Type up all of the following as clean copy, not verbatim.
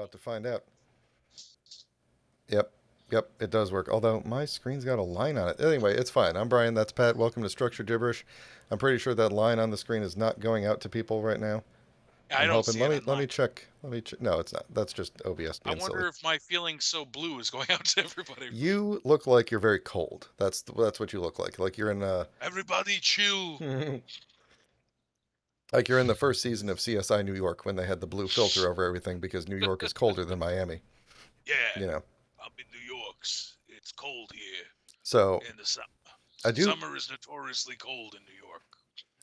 about to find out. Yep. Yep, it does work. Although my screen's got a line on it. Anyway, it's fine. I'm Brian. That's Pat. Welcome to Structured Gibberish. I'm pretty sure that line on the screen is not going out to people right now. I I'm don't hoping. see it on Let mine. me check. No, it's not. That's just OBS I being silly. wonder if my feeling so blue is going out to everybody. You look like you're very cold. That's what you look like. Like you're in Everybody chill. like you're in the first season of CSI New York when they had the blue filter over everything because New York is colder than Miami. Yeah, You know. I'm in New York's. It's cold here So in the summer. I do Summer is notoriously cold in New York.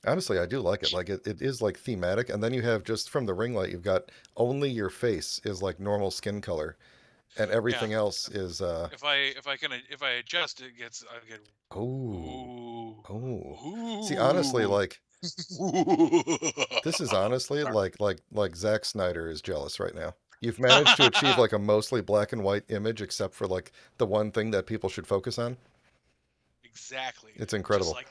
honestly, I do like it. Like it is like thematic, and then you have just from the ring light, you've got only your face is like normal skin color, and Yeah. everything else is If I adjust it, gets I get oh ooh oh. See, honestly, ooh. like this is honestly Sorry. like Zack Snyder is jealous right now. You've managed to achieve like a mostly black and white image, except for like the one thing that people should focus on. Exactly. It's Just incredible. like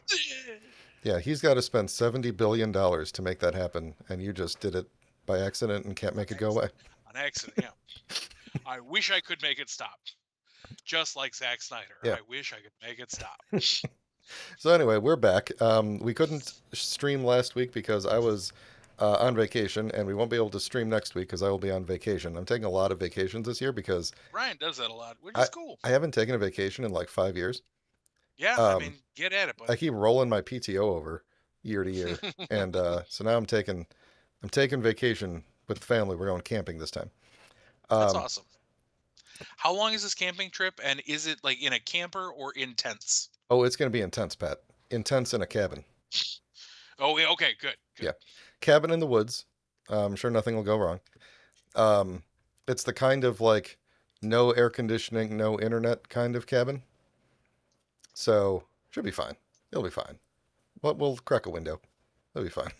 Yeah, he's got to spend $70 billion to make that happen, and you just did it by accident and can't on make it go away. accident. On accident. Yeah. I wish I could make it stop. Just like Zack Snyder. Yeah. I wish I could make it stop. So anyway, we're back. We couldn't stream last week because I was on vacation, and we won't be able to stream next week because I will be on vacation. I'm taking a lot of vacations this year because Ryan does that a lot, which I is cool. I haven't taken a vacation in like 5 years. Yeah, I Um, mean, get at it, I buddy. keep rolling my PTO over year to year, and so now I'm taking vacation with the family. We're going camping this time. That's Um, awesome. How long is this camping trip, and is it like in a camper or in tents? oh, it's going to be intense, Pat. Intense in a cabin. Oh, yeah, okay, good, good. Yeah, cabin in the woods. I'm sure nothing will go wrong. Um, it's the kind of like no air conditioning, no internet kind of cabin. So should be fine. It'll be fine. We'll crack a window. It'll be fine.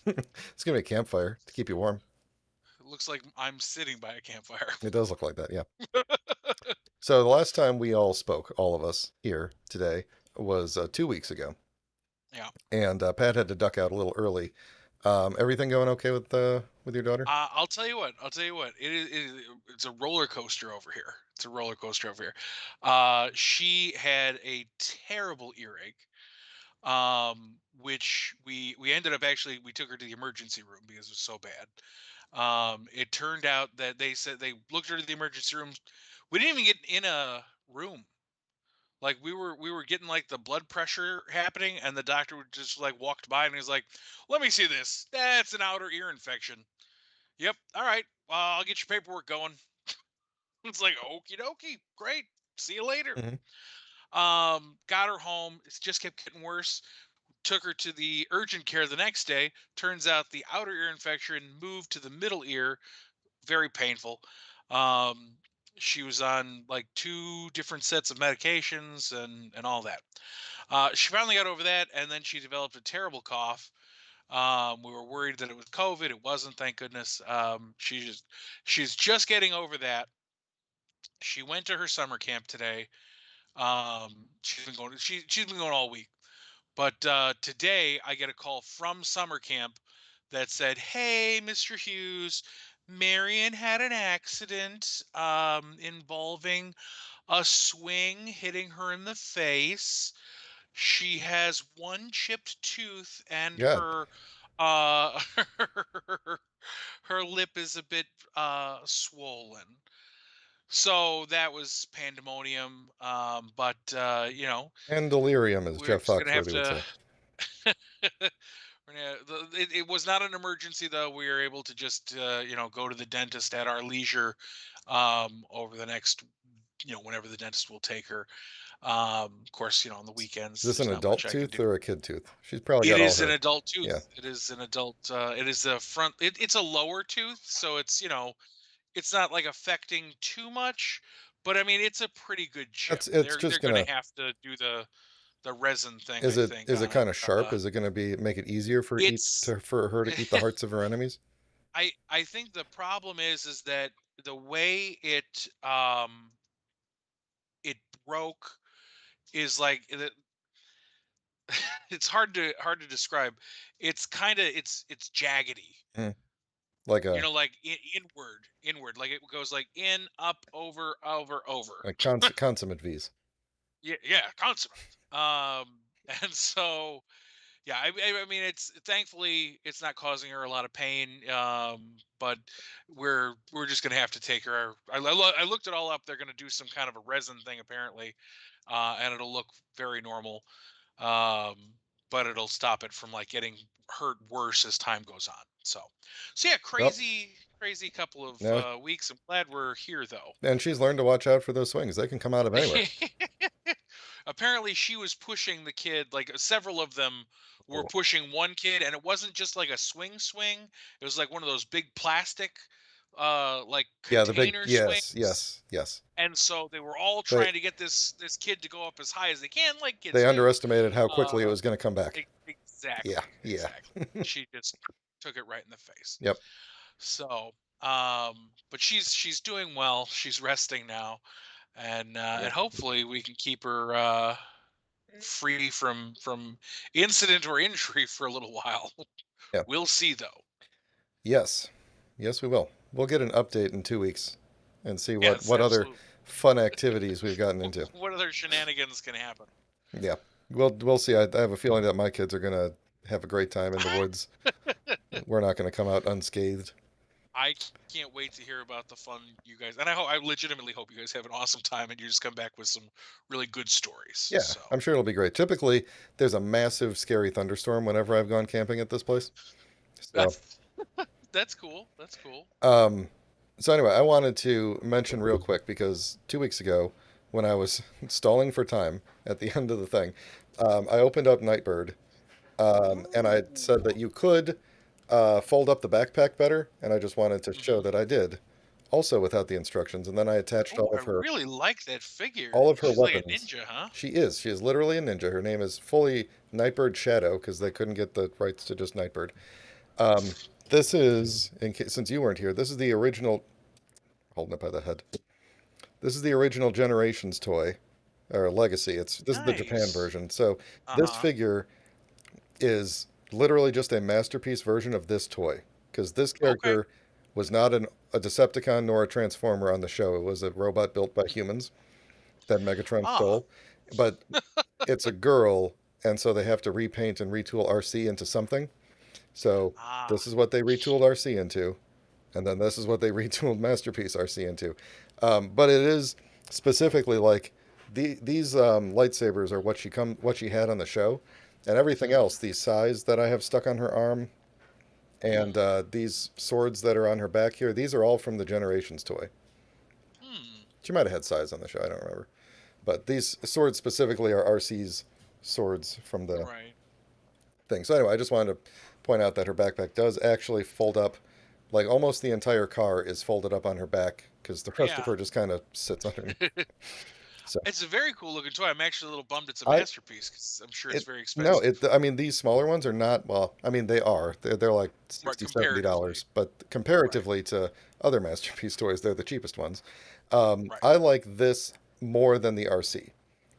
It's gonna be a campfire to keep you warm. It looks like I'm sitting by a campfire. It does look like that, yeah. So the last time we all spoke, all of us here today, was 2 weeks ago, Yeah. and Pat had to duck out a little early. Everything going okay with your daughter? I'll tell you what. I'll tell you what. It's a roller coaster over here. It's a roller coaster over here. She had a terrible earache, which we ended up actually we took her to the emergency room because it was so bad. It turned out that they said they looked her to the emergency room. We didn't even get in a room. Like we were getting like the blood pressure happening, and the doctor would just like walked by and he was like, "Let me see this. That's an outer ear infection." Yep. All right. I'll get your paperwork going. It's like okie dokie. Great. See you later. Hmm. Got her home. It just kept getting worse. Took her to the urgent care the next day. Turns out the outer ear infection moved to the middle ear. Very painful. Um, she was on like two different sets of medications and all that. She finally got over that, and then she developed a terrible cough. We were worried that it was COVID. It wasn't, thank goodness. She's just getting over that. She went to her summer camp today. She's been going all week. But today I get a call from summer camp that said, "Hey, Mr. Hughes, Marion had an accident involving a swing hitting her in the face. She has one chipped tooth, and Yeah. uh her, her lip is a bit swollen." So that was pandemonium. But And delirium, as we're Jeff just gonna have Foxworthy would to. say. It was not an emergency though. We were able to just go to the dentist at our leisure over the next whenever the dentist will take her. Of course, on the Is weekends this an there's not much adult I can tooth do. or a kid tooth? She's probably It got all is an her. adult Yeah. tooth. It is an adult. It is the front. It's a lower tooth, so it's not like affecting too much. But I mean, it's a pretty good chip. It's They're just gonna gonna. have to do the resin thing, I think, Is it on it. kind of sharp? Is it gonna be make it easier It's for her to eat the hearts of her enemies? I think the problem is that the way it broke is like it's hard to describe. It's kind of it's jaggedy. Mm. like Like inward, like it goes like in, up, over, over, over. a consummate V's. Yeah, yeah, consummate. And so yeah, I mean, it's thankfully it's not causing her a lot of pain. But we're just gonna have to take her. I looked it all up. They're gonna do some kind of a resin thing apparently, and it'll look very normal. Um, but it'll stop it from like getting hurt worse as time goes on. So yeah, Well, crazy couple of now weeks. I'm glad we're here though. and she's learned to watch out for those swings. They can come out of anywhere. Apparently she was pushing the kid, like several of them were Oh. pushing one kid, and it wasn't just like a swing. It was like one of those big plastic like Yeah, the big container yes, swings. yes, yes. And so they were all They trying to get this kid to go up as high as they can, like kids they do. underestimated how quickly it Uh was going to come back. Yeah, exactly, yeah. exactly. She just took it right in the face. Yep. So but she's doing well. She's resting now, and Yep. hopefully we can keep her free from incident or injury for a little while. Yeah. We'll see though. Yes. Yes, we will. We'll get an update in 2 weeks and see what Yes, what other absolutely. fun activities we've gotten into. What other shenanigans can happen? Yeah. We'll see. I have a feeling that my kids are gonna have a great time in the woods. We're not gonna come out unscathed. I can't wait to hear about the fun you guys, and I legitimately hope you guys have an awesome time and you just come back with some really good stories. Yeah, So I'm sure it'll be great. Typically, there's a massive, scary thunderstorm whenever I've gone camping at this place. So, that's that's cool. That's cool. um, so anyway, I wanted to mention real quick because 2 weeks ago, when I was stalling for time at the end of the thing, I opened up Nightbird, and I said that Ooh. you could fold up the backpack better, and I just wanted to show Hmm. that I did, also without the instructions. And then I attached Oh, I really like that all figure. of her She's like a weapons. ninja, huh? She is. She is literally a ninja. Her name is fully Nightbird Shadow because they couldn't get the rights to just Nightbird. Um, this is, in case, since you weren't here, this is the original. Holding it by the head. This is the original Generations toy or Legacy. This is the Japan Nice. version. So this Uh-huh. figure is literally just a masterpiece version of this toy because this Okay. character was not a Decepticon nor a Transformer on the show. It was a robot built by humans that Megatron Ah. stole. But it's a girl, and so they have to repaint and retool RC into something. So Ah. this is what they retooled RC into, and then this is what they retooled Masterpiece RC into. But it is specifically like these lightsabers are what she had on the show, and everything Hmm. else. These sais that I have stuck on her arm, and Hmm. these swords that are on her back here. These are all from the Generations toy. Hmm. She might have had sais on the show. I don't remember. But these swords specifically are RC's swords from the Right. thing. So anyway, I just wanted to point out that her backpack does actually fold up. Like almost the entire car is folded up on her back because the rest of Yeah. her just kind of sits underneath. So It's a very cool looking toy. I'm actually a little bummed it's a I masterpiece because I'm sure it's it very no expensive. it I mean these smaller ones are not well I mean they are they're like Right, 60 comparatively. $70 but Right. comparatively to other masterpiece toys they're the cheapest ones. Right. I like this more than the RC.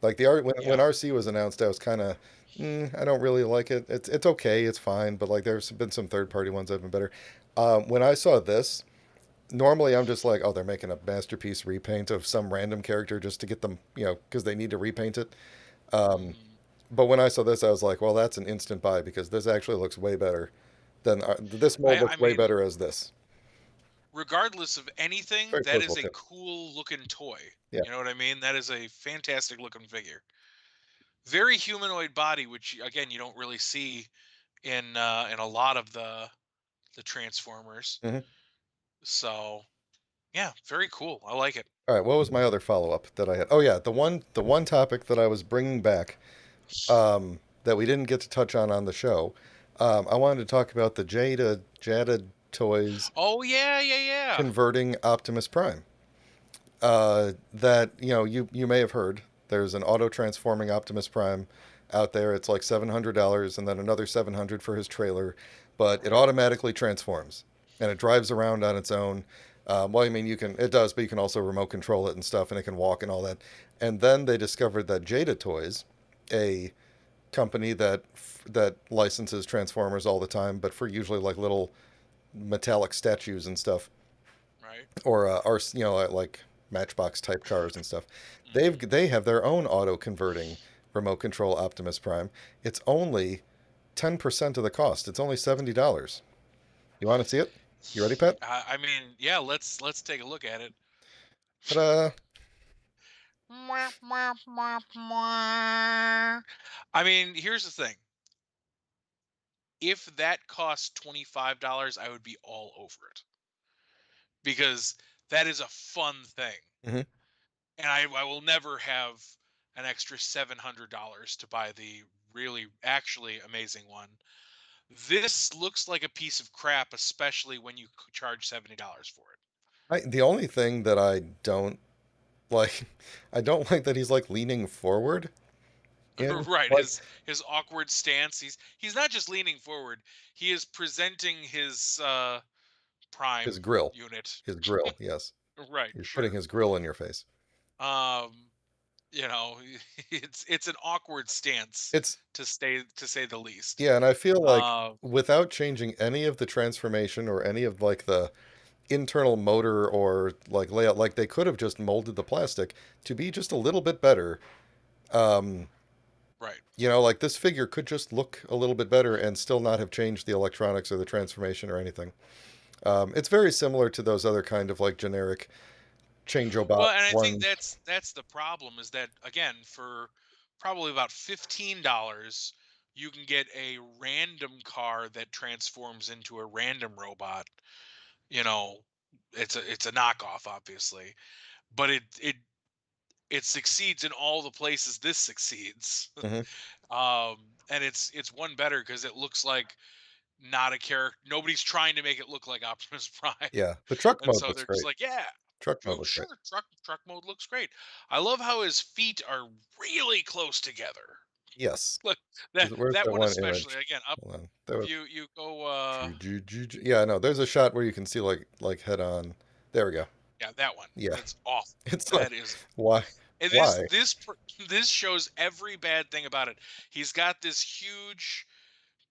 Like the R when Yeah. RC was announced, I was kind of, I don't really like it. It's okay, it's fine, but like there's been some third party ones that have been better. When I saw this, normally I'm just like, oh, they're making a masterpiece repaint of some random character just to get them, because they need to repaint it. Um, Hmm. but when I saw this, I was like, well, that's an instant buy because this actually looks way better than this mold I looks way mean, better as this. regardless of anything, Very that personal is a too. cool looking toy. Yeah. You know what I mean? That is a fantastic looking figure. Very humanoid body, which again you don't really see in a lot of the Transformers. Hmm. So yeah, very cool. I like it. All right. What was my other follow up that I had? Oh yeah, the one topic that I was bringing back that we didn't get to touch on the show. I wanted to talk about the Jada Toys Oh yeah, yeah, yeah. converting Optimus Prime. That you may have heard. There's an auto transforming Optimus Prime out there. It's like $700, and then another 700 for his trailer, but it automatically transforms and it drives around on its own. Well, I mean, it does, but you can also remote control it and stuff, and it can walk and all that. And then they discovered that Jada Toys, a company that licenses Transformers all the time, but for usually like little metallic statues and stuff, Right. or like Matchbox type cars and stuff. Hmm. They have their own auto converting remote control Optimus Prime. It's only 10% of the cost. It's only $70. You want to see it? You ready, Pat? I mean, yeah. Let's take a look at it. Ta-da! I mean, here's the thing. If that costs $25, I would be all over it because that is a fun thing, Hmm. and I will never have an extra $700 to buy the really actually amazing one. This looks like a piece of crap, especially when you charge $70 for it. The only thing that I don't like, I don't like that he's like leaning forward in Right, like his awkward stance. He's not just leaning forward. He is presenting his his prime grill. unit. His grill, yes. Right, He's putting sure. his grill in your face. Um, you know, it's an awkward stance It's to say the least. Yeah, and I feel like Uh, without changing any of the transformation or any of like the internal motor or like layout, like they could have just molded the plastic to be just a little bit better. Um, right. like this figure could just look a little bit better and still not have changed the electronics or the transformation or anything. It's very similar to those other kind of like generic changeobot Well, and I think ones. that's the problem is that again for probably about $15 you can get a random car that transforms into a random robot. You know, it's a knockoff obviously, but it succeeds in all the places this succeeds. Hmm. And it's one better because it looks like not a character. Nobody's trying to make it look like Optimus Prime, Yeah, the truck and mode so looks they're just great. like, yeah, Truck mode oh looks great. sure, truck mode looks great. I love how his feet are really close together. Yes. Look, that Where's that that one one especially. image? Again, up Hold on. if you go, Yeah, no, there's a shot where you can see like head on. There we go. yeah, that one. Yeah. It's awful. It's like That is why it is why? this shows every bad thing about it. He's got this huge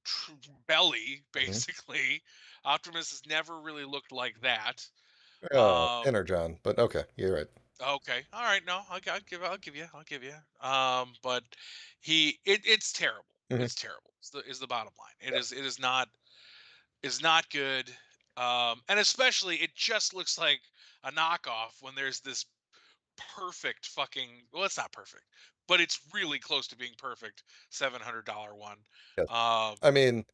tr- belly, Mhm. basically. Optimus has never really looked like that. Energon, but okay, you're right. Okay, all right, no, I'll give you. But it's terrible. Hmm. It's terrible. Is the bottom line. It is not good. And especially it just looks like a knockoff when there's this perfect fucking, well, it's not perfect, but it's really close to being perfect $700 one. Yes. Um, I mean,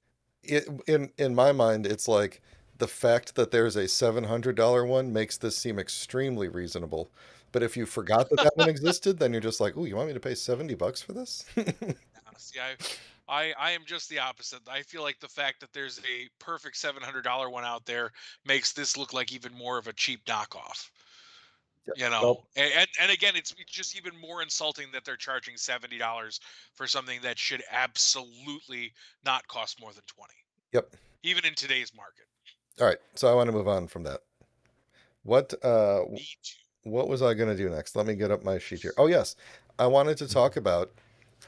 in my mind, it's like the fact that there's a $700 one makes this seem extremely reasonable. But if you forgot that that one existed, then you're just like, "Ooh, you want me to pay $70 for this?" See, I am just the opposite. I feel like the fact that there's a perfect $700 one out there makes this look like even more of a cheap knockoff. Yeah. You know, Well, and again, it's just even more insulting that they're charging $70 for something that should absolutely not cost more than 20, yep. even in today's market. All right, so I want to move on from that. What uh Me too. what was I going to do next? Let me get up my sheet here. Oh yes, I wanted to talk about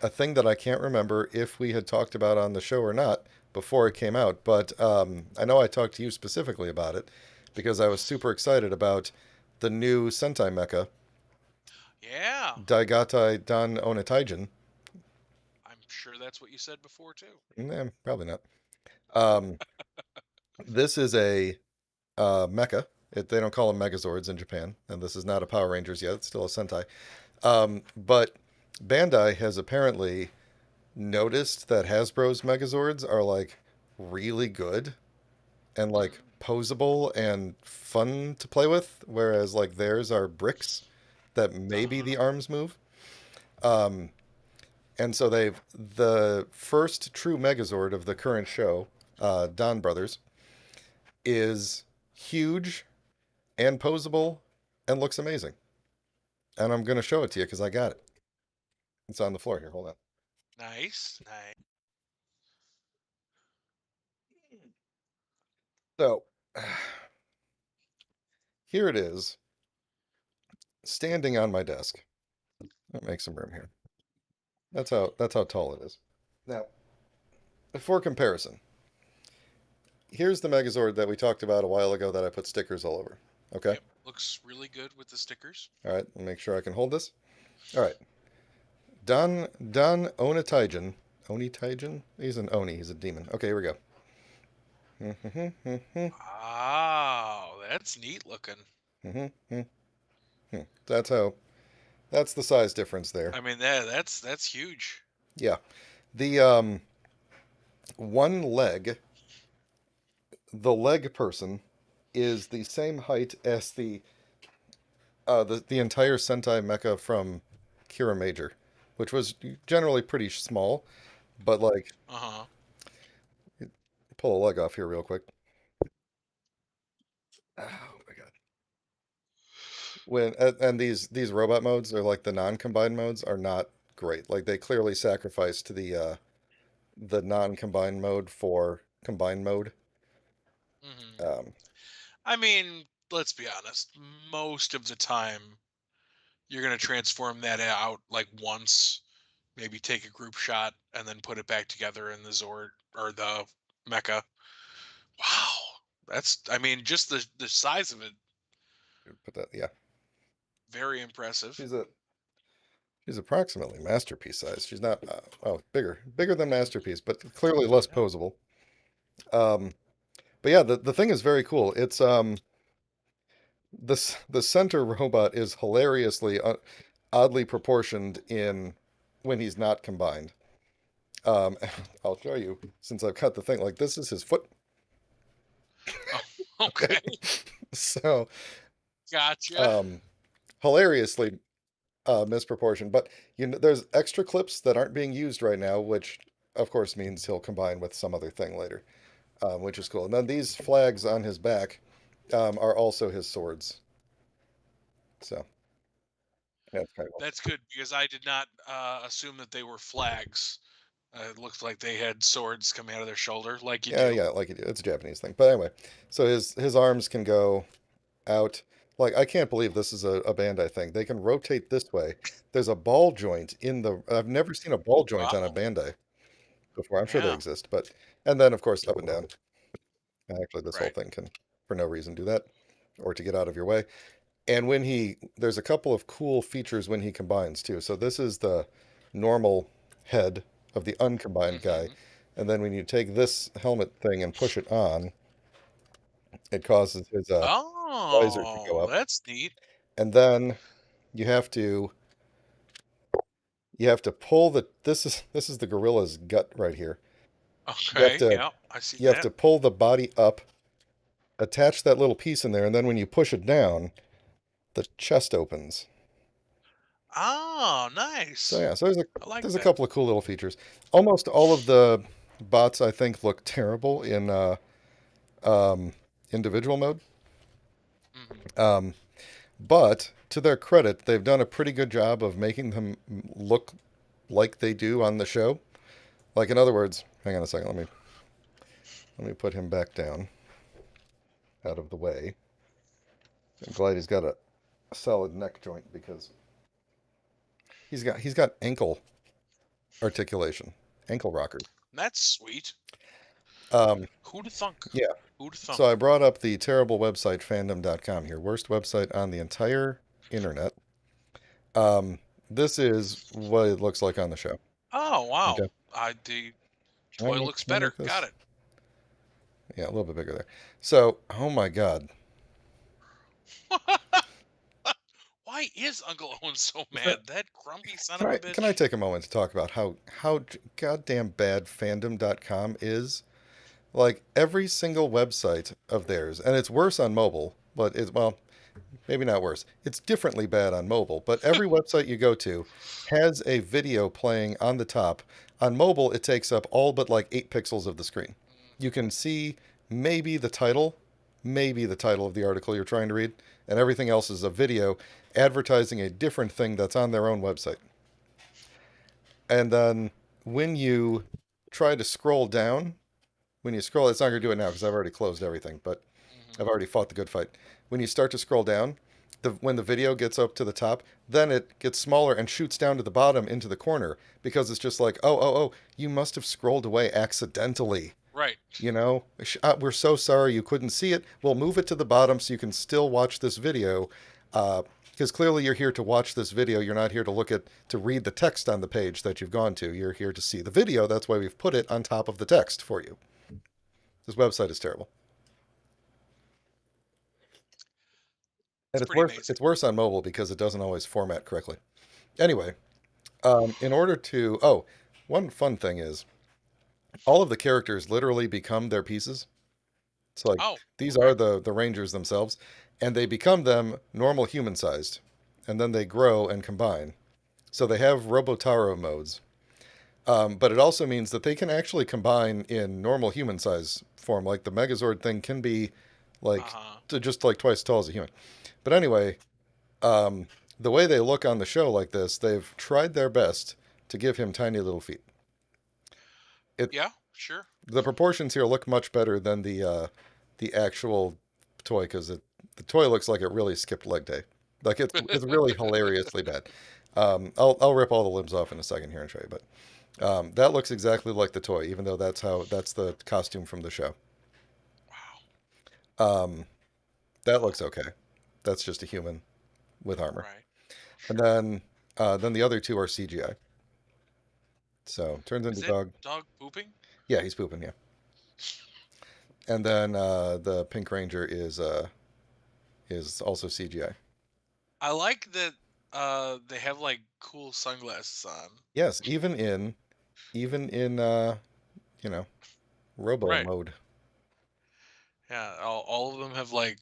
a thing that I can't remember if we had talked about on the show or not before it came out, but I know I talked to you specifically about it because I was super excited about the new Sentai mecha, Yeah, Daigatai Dan Onitaijin. I'm sure that's what you said before too. Probably not. Um, this is a mecha. They don't call them Megazords in Japan, and this is not a Power Rangers yet. It's still a Sentai. But Bandai has apparently noticed that Hasbro's Megazords are like really good and like Hmm. posable and fun to play with, whereas like theirs are bricks that maybe Uh-huh. the arms move. Um, and so the first true Megazord of the current show, Don Brothers, is huge and posable and looks amazing. And I'm gonna show it to you because I got it. It's on the floor here. Hold on. Nice, nice. So here it is, standing on my desk. I'll make some room here. That's how tall it is. Now, for comparison, here's the Megazord that we talked about a while ago that I put stickers all over. Okay. Yep, looks really good with the stickers. All right. I'll make sure I can hold this. All right. Don Onitaijin. Onitaijin? He's an Oni. He's a demon. Okay, here we go. Wow, that's neat looking. That's how. That's the size difference there. I mean that's huge. Yeah. The one leg, the leg person, is the same height as the entire Sentai mecha from Kira Major, which was generally pretty small, but like Uh-huh. pull a leg off here real quick. Oh my god. When and these robot modes are like the non-combined modes are not great. Like they clearly sacrifice to the non-combined mode for combined mode. Hmm. Um, I mean, let's be honest. Most of the time, you're gonna transform that out like once, maybe take a group shot, and then put it back together in the Zord or the Mecha. Wow, that's. I mean, just the size of it, put that, yeah. very impressive. She's a she's approximately masterpiece size. She's not oh bigger than masterpiece, but clearly less Yeah. posable. Um, but yeah, the thing is very cool. It's the center robot is hilariously oddly proportioned in when he's not combined. I'll show you since I've cut the thing. Like this is his foot. Oh, Okay, okay. so Gotcha. um, hilariously misproportioned. But there's extra clips that aren't being used right now, which of course means he'll combine with some other thing later, which is cool. And then these flags on his back are also his swords. So yeah, it's kind of That's good because I did not assume that they were flags. It looked like they had swords coming out of their shoulder, like you yeah, do. yeah, like you do. It's a Japanese thing. But anyway, so his arms can go out. Like I can't believe this is a Bandai thing. They can rotate this way. There's a ball joint in the. I've never seen a ball joint on a Wow. Bandai before. I'm sure they Yeah. exist, but and then of course up and down. Actually, this whole Right. thing can, for no reason, do that, or to get out of your way. And there's a couple of cool features when he combines too. So this is the normal head of the uncombined guy, Mm-hmm. and then when you take this helmet thing and push it on, it causes his visor to go Oh, up, that's neat. and then you have to you have to pull the this is the gorilla's gut right here. You have Okay. to Yeah, I see you have that. to pull the body up, attach that little piece in there, and then when you push it down, the chest opens. Oh, So nice. yeah, so I like there's a that. couple of cool little features. Almost all of the bots I think look terrible in um, individual mode. Hmm. Um, but to their credit, they've done a pretty good job of making them look like they do on the show. Like in other words, hang on a second, let me put him back down out of the way. I'm glad he's got a solid neck joint because he's got ankle articulation, ankle rockers. That's sweet. Um, Who'd have thunk? yeah. Who'd have So thunk? I brought up the terrible website fandom.com here, worst website on the entire internet. Um, this is what it looks like on the show. Oh, wow. Okay. The toy looks Can I better. make Got this? it. Yeah, a little bit bigger there. So, oh my God. Why is Uncle Owen so Is that, mad? That grumpy son can of a I bitch. take a moment to talk about how goddamn bad fandom.com is? Like every single website of theirs, and it's worse on mobile, but it's well, maybe not worse. It's differently bad on mobile, but every website you go to has a video playing on the top. On mobile, it takes up all but like 8 pixels of the screen. You can see maybe the title, maybe the title of the article you're trying to read, and everything else is a video advertising a different thing that's on their own website. And then when you try to scroll down, when you scroll, it's not going to do it now because I've already closed everything, but I've Hmm. already fought the good fight. When you start to scroll down, when the video gets up to the top, then it gets smaller and shoots down to the bottom into the corner because it's just like, oh, you must have scrolled away accidentally. Right. We're so sorry you couldn't see it. We'll move it to the bottom so you can still watch this video. Because clearly you're here to watch this video. You're not here to to read the text on the page that you've gone to. You're here to see the video. That's why we've put it on top of the text for you. This website is terrible. And It's it's pretty worse. amazing. It's worse on mobile because it doesn't always format correctly. Anyway, in order to, one fun thing is all of the characters literally become their pieces. It's like Oh, these okay. are the Rangers themselves, and they become them normal human sized, and then they grow and combine. So they have Robotaro modes, but it also means that they can actually combine in normal human size form. Like the Megazord thing can be like Uh-huh. just like twice as tall as a human. But anyway, um, the way they look on the show like this, they've tried their best to give him tiny little feet. It Yeah, sure. The proportions here look much better than the actual toy because the toy looks like it really skipped leg day. Like it's really hilariously bad. I'll rip all the limbs off in a second here and show you, but that looks exactly like the toy, even though that's the costume from the show. Wow. Um, that looks okay. That's just a human with armor, Right. and Sure. then the other two are CGI. So turns Is into that dog. dog pooping? Yeah, he's pooping. Yeah, and then the Pink Ranger is also CGI. I like that they have like cool sunglasses on. Yes, even in you know, robo Right. mode. Yeah, all of them have like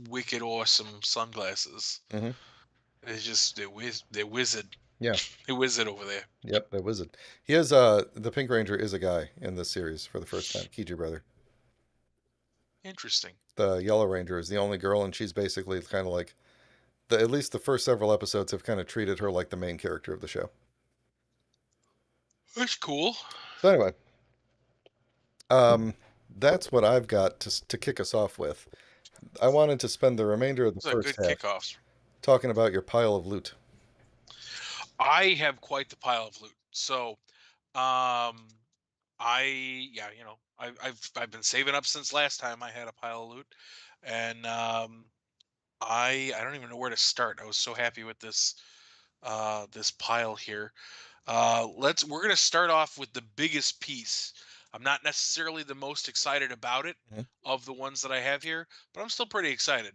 wicked awesome sunglasses. Hmm. It's just they wizard. Yeah. They wizard over there. Yep, that was it. He is the Pink Ranger is a guy in this series for the first time. Kiji brother. Interesting. The Yellow Ranger is the only girl, and she's basically kind of like at least the first several episodes have kind of treated her like the main character of the show. That's cool. So anyway, um, that's what I've got to kick us off with. I wanted to spend the remainder of the It's a first good half kickoff. talking about your pile of loot. I have quite the pile of loot. So, um, yeah, I've been saving up since last time I had a pile of loot, and I don't even know where to start. I was so happy with this pile here. We're gonna start off with the biggest piece. I'm not necessarily the most excited about it Mhm. of the ones that I have here, but I'm still pretty excited.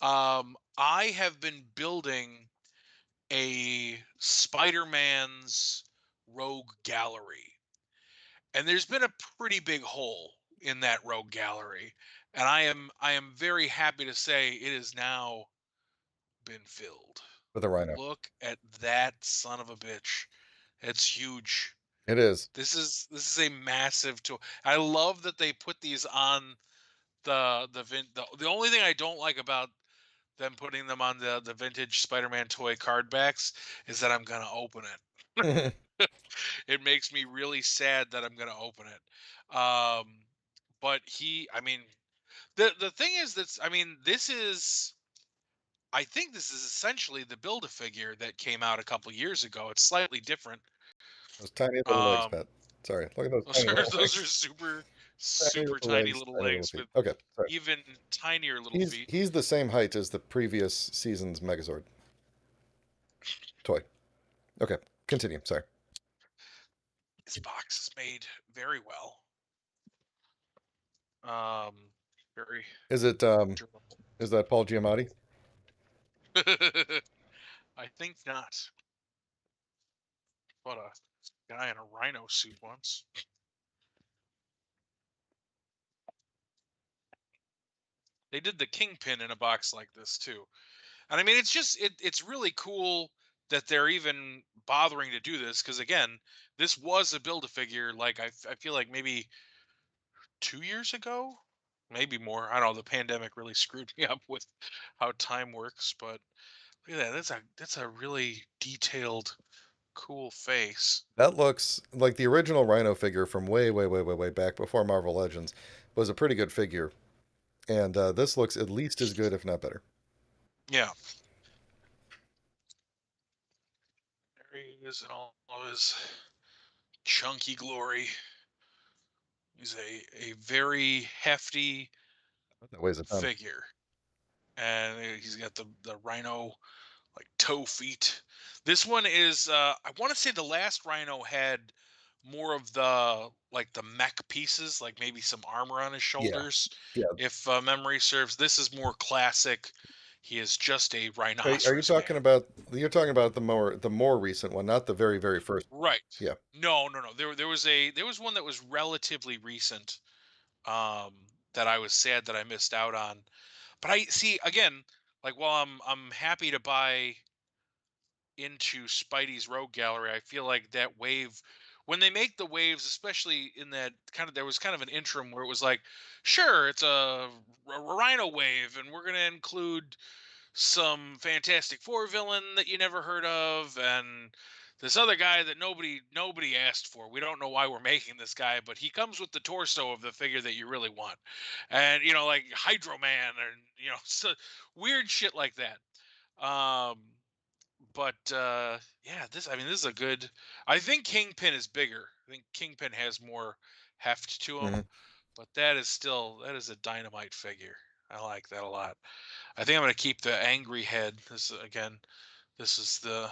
I have been building a Spider-Man's Rogue Gallery, and there's been a pretty big hole in that Rogue Gallery, and I am very happy to say it has now been filled. With a rhino. Look at that son of a bitch. It's huge. It is. This is a massive tool. I love that they put these on the only thing I don't like about them putting them on the vintage Spider-Man toy card backs is that I'm gonna open it. It makes me really sad that I'm gonna open it. But I mean, the thing is that's I mean, I think this is essentially the Build-A-Figure that came out a couple years ago. It's slightly different. Those tiny little legs, Um, Pat. Sorry, look at those those tiny are little those are legs. super Tiny super little tiny legs, little tiny little legs feet. with Okay, sorry. even tinier little He's feet. he's the same height as the previous season's Megazord toy. Okay, continue. Sorry. This box is made very well. Um, very Is it durable. is that Paul Giamatti? I think not. But a guy in a rhino suit once. They did the Kingpin in a box like this too. And I mean, it's really cool that they're even bothering to do this because again, this was a Build-A-Figure like I feel like maybe 2 years ago, maybe more. I don't know. The pandemic really screwed me up with how time works, but look at that. That's a really detailed, cool face. That looks like the original Rhino figure from way, way, way, way, way back before Marvel Legends was a pretty good figure, and this looks at least as good, if not better. Yeah, there he is in all of his chunky glory. He's a very hefty That weighs a ton. figure, and he's got the rhino like toe feet. This one is I want to say the last rhino had more of the like the mech pieces, like maybe some armor on his Yeah. shoulders. Yeah. If memory serves, this is more classic. He is just a Are you rhinoceros man. talking about you're talking about the more recent one, not the very very first one. Right. Yeah. No, no, no. There was one that was relatively recent that I was sad that I missed out on. But I see again, like while I'm happy to buy into Spidey's Rogue Gallery, I feel like that wave, when they make the waves, especially in that kind of, there was kind of an interim where it was like, sure, it's a Rhino wave, and we're going to include some Fantastic Four villain that you never heard of, and this other guy that nobody asked for. We don't know why we're making this guy, but he comes with the torso of the figure that you really want, and like Hydro Man, and so weird shit like that. Um, but yeah, this is a good. I think Kingpin is bigger. I think Kingpin has more heft to him, Hmm. but that is a dynamite figure. I like that a lot. I think I'm going to keep the angry head. This is the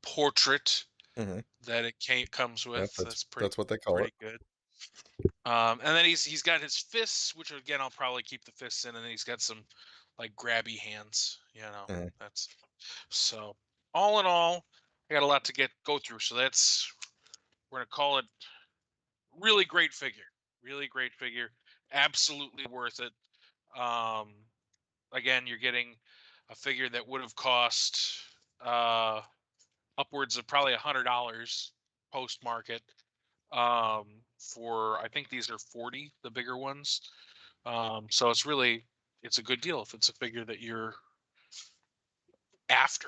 portrait Hmm. that comes Yep, with. that's That's pretty that's what they call it. pretty good. And then he's got his fists, which again I'll probably keep the fists in, and then he's got some like grabby hands. Hmm. That's so. All in all, I got a lot to go through. So we're gonna call it really great figure. Really great figure. Absolutely worth it. Um, Again, you're getting a figure that would have cost uh, upwards of probably $100 post market. For I think these are 40, the bigger ones. So it's a good deal if it's a figure that you're after.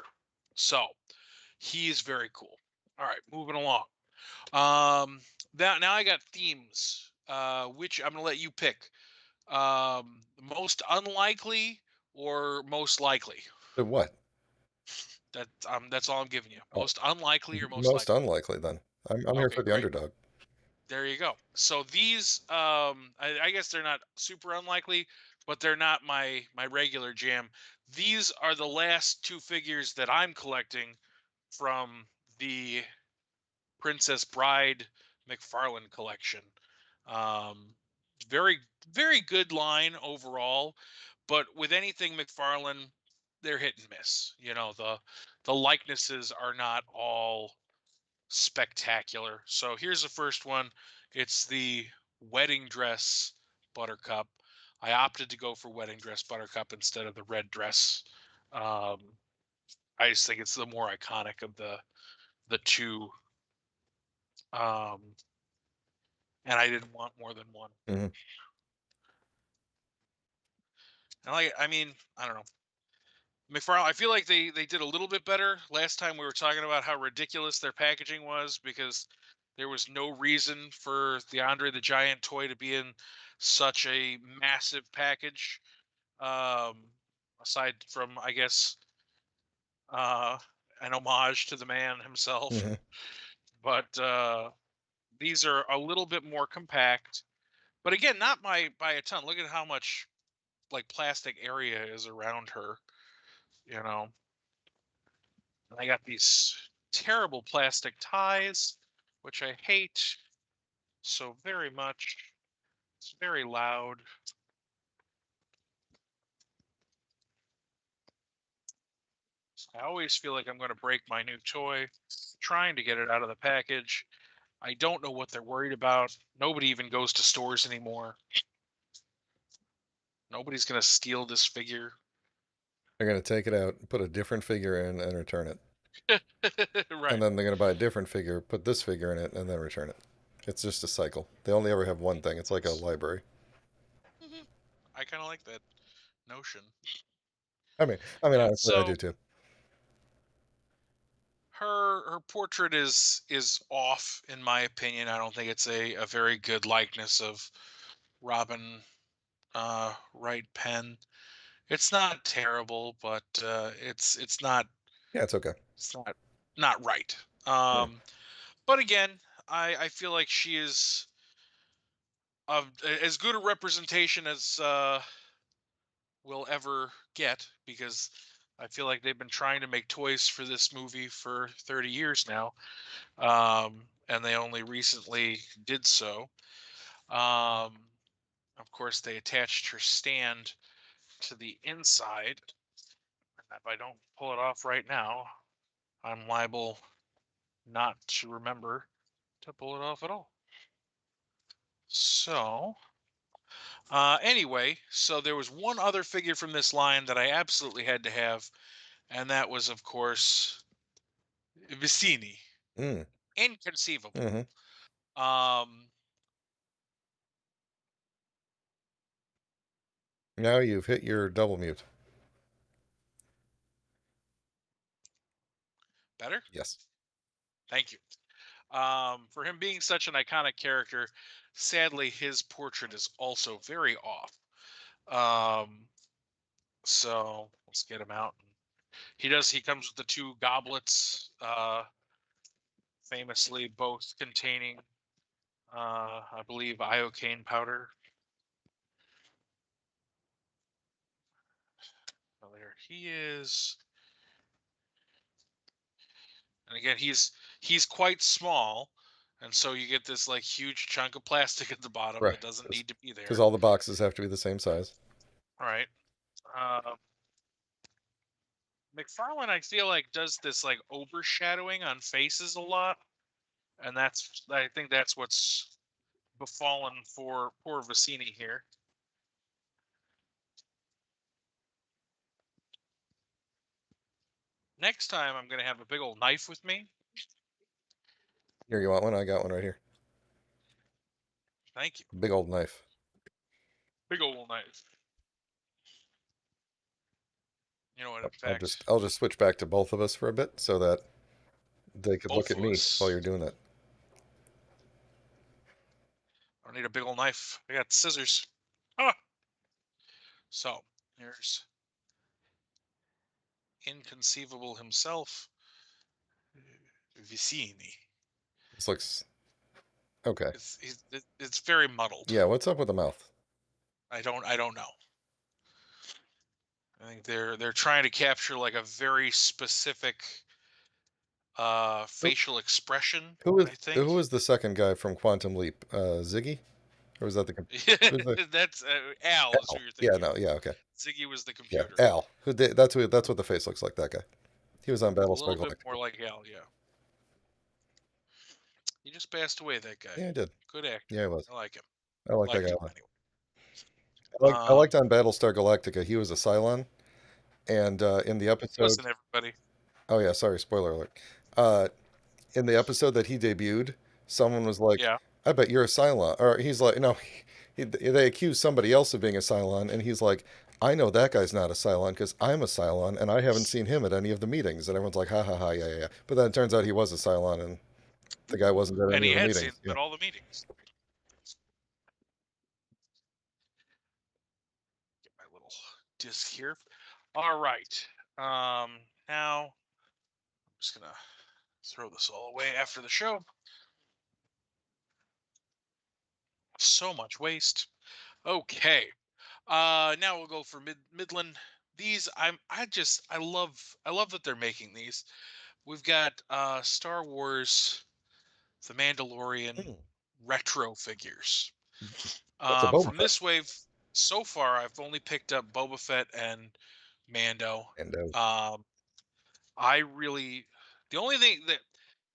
So he's very cool. All right, moving along. Um, now I got themes. Which I'm gonna let you pick. Most unlikely or most likely. The what? That's all I'm giving you. Oh, Most unlikely or most most likely. unlikely then. I'm here Okay, for the great. underdog. There you go. So these, I guess they're not super unlikely, but they're not my regular jam. These are the last two figures that I'm collecting from the Princess Bride McFarlane collection. Um, very very good line overall, but with anything McFarlane, they're hit and miss. The likenesses are not all spectacular. So here's the first one. It's the wedding dress Buttercup. I opted to go for wedding dress Buttercup instead of the red dress. Um, I just think it's the more iconic of the two, um, and I didn't want more than one. Hmm. And I don't know. McFarlane, I feel like they did a little bit better. Last time we were talking about how ridiculous their packaging was because there was no reason for the Andre the Giant toy to be in such a massive package. Um, Aside from, I guess, uh, an homage to the man himself. Hmm. But these are a little bit more compact. But again, not by a ton. Look at how much like plastic area is around her. You know, And I got these terrible plastic ties, which I hate so very much. It's very loud. I always feel like I'm going to break my new toy trying to get it out of the package. I don't know what they're worried about. Nobody even goes to stores anymore. Nobody's going to steal this figure. They're gonna take it out, put a different figure in, and return it. And Right. then they're gonna buy a different figure, put this figure in it, and then return it. It's just a cycle. They only ever have one thing. It's like a library. Mhm. I kind of like that notion. I mean, Yeah. honestly, I do So too. her portrait is off in my opinion. I don't think it's a very good likeness of Robin Wright Penn. It's not terrible, but Yeah, it's okay. it's not right. Yeah. But again, I feel like she is. of as good a representation as we'll ever get, because I feel like they've been trying to make toys for this movie for 30 years now, and they only recently did so. Um, of course, they attached her stand to the inside. If I don't pull it off right now, I'm liable not to remember to pull it off at all. So, anyway, so there was one other figure from this line that I absolutely had to have, and that was, of course, Vicini. Mm. Inconceivable. Hmm. Um, Now you've hit your double mute. better? Yes. Thank you. For him being such an iconic character, sadly, his portrait is also very off. Um, so let's get him out. He comes with the two goblets, famously both containing, I believe, iocane powder. Oh, there he is. And again, he's quite small, and so you get this like huge chunk of plastic at the bottom Right. that doesn't need to be Because there. all the boxes have to be the same size. All right. Uh, McFarlane, I feel like, does this like overshadowing on faces a lot, and I think that's what's befallen for poor Vicini here. Next time, I'm gonna have a big old knife with me. Here, you want one? I got one right here. Thank you. Big old knife. Big old knife. You know what? In I'll fact, just I'll just switch back to both of us for a bit so that they could look both at of me while us. you're doing that. I don't need a big old knife. I got scissors. Ah! So here's inconceivable himself, Vicini. This looks okay. It's very muddled. Yeah, what's up with the mouth? I don't know. I think they're trying to capture like a very specific Who facial expression, who is I think. who is the second guy from Quantum Leap? Ziggy? Or was that the who's the That's Al is who Al? you're Yeah, thinking no, of. yeah, okay. Ziggy was the Yeah, computer. Al. That's what the face looks like, that guy. He was on A Battlestar little bit more Galactica. like Al, yeah. He just passed away, that guy. Yeah, he did. Good actor. Yeah, he was. I like him. I like that Liked guy him a lot. anyway. I liked Um, on Battlestar Galactica, he was a Cylon, and in the episode, Listen, everybody. oh yeah, sorry, spoiler alert. Uh, in the episode that he debuted, someone was like, Yeah. "I bet you're a Cylon," or he's like, "No," they accused somebody else of being a Cylon, and he's like, "I know that guy's not a Cylon because I'm a Cylon, and I haven't seen him at any of the meetings." And everyone's like, "Ha ha ha, yeah yeah." Yeah." But then it turns out he was a Cylon, and the guy wasn't at And any he of the had seen meetings. them Yeah, at all the meetings. Get my little disc here. All right. Now I'm just gonna throw this all away after the show. So much waste. Okay. Now we'll go for Midland. These I love that they're making these. We've got Star Wars The Mandalorian hmm. retro figures. That's a Boba From Fett, this wave so far, I've only picked up Boba Fett and Mando. and Um, I really, the only thing that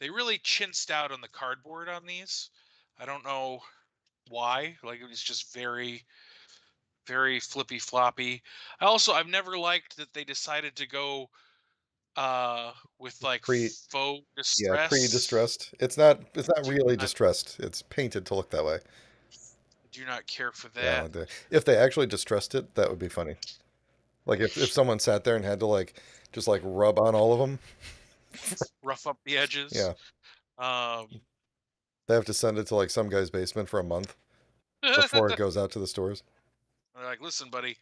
they really chinsed out on the cardboard on these. I don't know why. Like it was just very, very flippy floppy. I've never liked that they decided to go with like pre faux yeah distress. pre-distressed. It's not Do really not distressed. It's painted to look that way. do not care for Yeah, that. if they actually distressed it, that would be funny. Like if someone sat there and had to like just like rub on all of them. Rough up the edges. Yeah, Um, they have to send it to like some guy's basement for a month before it goes out to the stores. they're like, listen, buddy,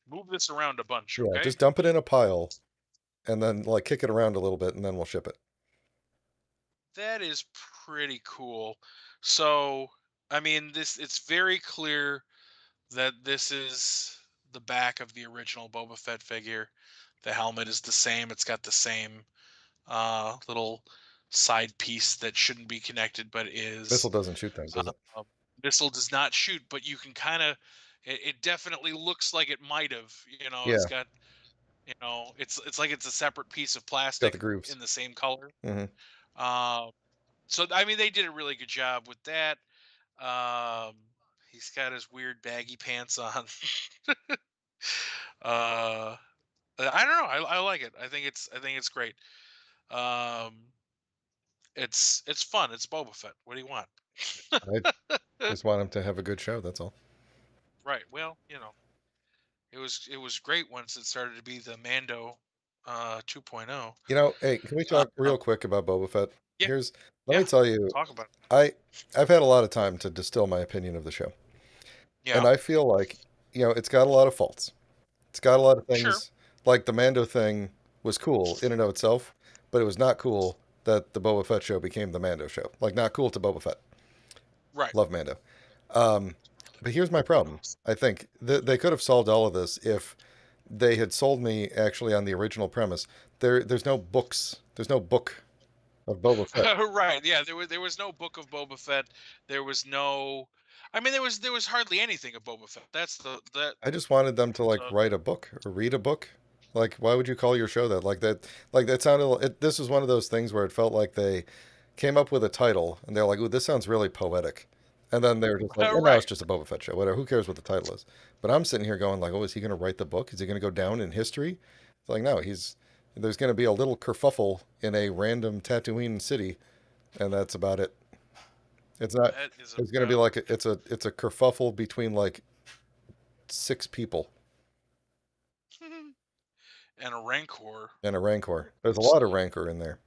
move this around a bunch, Yeah, okay? just dump it in a pile and then like kick it around a little bit and then we'll ship it. That is pretty cool. So I mean, this it's very clear that this is the back of the original Boba Fett figure. The helmet is the same. It's got the same little side piece that shouldn't be connected, but Missile is. doesn't shoot things, does it? Uh, Missile does not shoot, but you can kind of. It definitely looks like it might have. It's Yeah, got. It's like it's a separate piece of got the plastic grooves. in the same color. Hmm. Uh, so I mean, they did a really good job with that. Um, he's got his weird baggy pants on. uh, I don't know. I like it. I think it's great. Um, it's fun. It's Boba Fett. What do you want? I just want him to have a good show. That's all. Right. Well, it was great once it started to be the Mando 2.0. Hey, can we Uh, talk real quick about Boba Fett? yeah, Let me yeah. tell you, Talk about it. I I've had a lot of time to distill my opinion of the show, and Yeah. I feel like it's got a lot of faults. It's got a lot of Sure. things like the Mando thing was cool in and of itself, but it was not cool that the Boba Fett show became the Mando show. Like, not cool to Boba Fett. Right. Love Mando. Um, but here's my problem. I think they could have solved all of this if they had sold me actually on the original premise. There's no books. There's no book of Boba Fett. Right. Yeah. There was no book of Boba Fett. There was no. I mean, there was hardly anything of Boba Fett. That's the that I just wanted them to like the write a book or read a book. Like, why would you call your show that? Like that. Like that sounded. This was one of those things where it felt like they came up with a title and they're like, "Ooh, this sounds really poetic," and then they're just like, "And now it's right. just a Boba Fett show. Whatever. Who cares what the title is?" But I'm sitting here going like, "Oh, is he going to write the book? Is he going to go down in history?" It's like, no, he's. There's going to be a little kerfuffle in a random Tatooine city, and that's about it. It's not. That is It's going to be about like it's a kerfuffle between like six people and a Rancor. and a rancor. There's a lot of So rancor in there.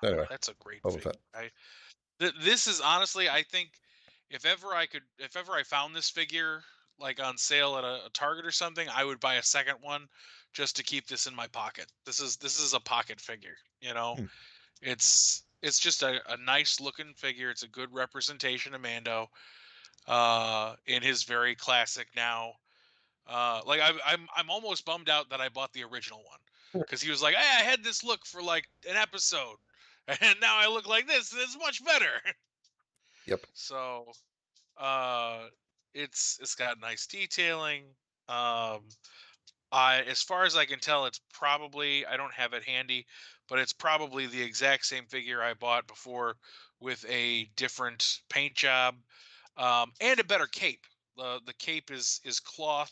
Anyway, that's a great Boba figure. Fett. This is honestly, I think, if ever I found this figure like on sale at a Target or something, I would buy a second one just to keep this in my pocket. This is a pocket figure. Hmm. It's just a nice looking figure. It's a good representation of Mando, in his very classic now. Like I'm almost bummed out that I bought the original one because he was like, "Hey, I had this look for like an episode, and now I look like this, and it's much better." Yep. So, uh, it's got nice detailing. Um, as far as I can tell, it's probably, I don't have it handy, but it's probably the exact same figure I bought before with a different paint job, and a better cape. The cape is cloth.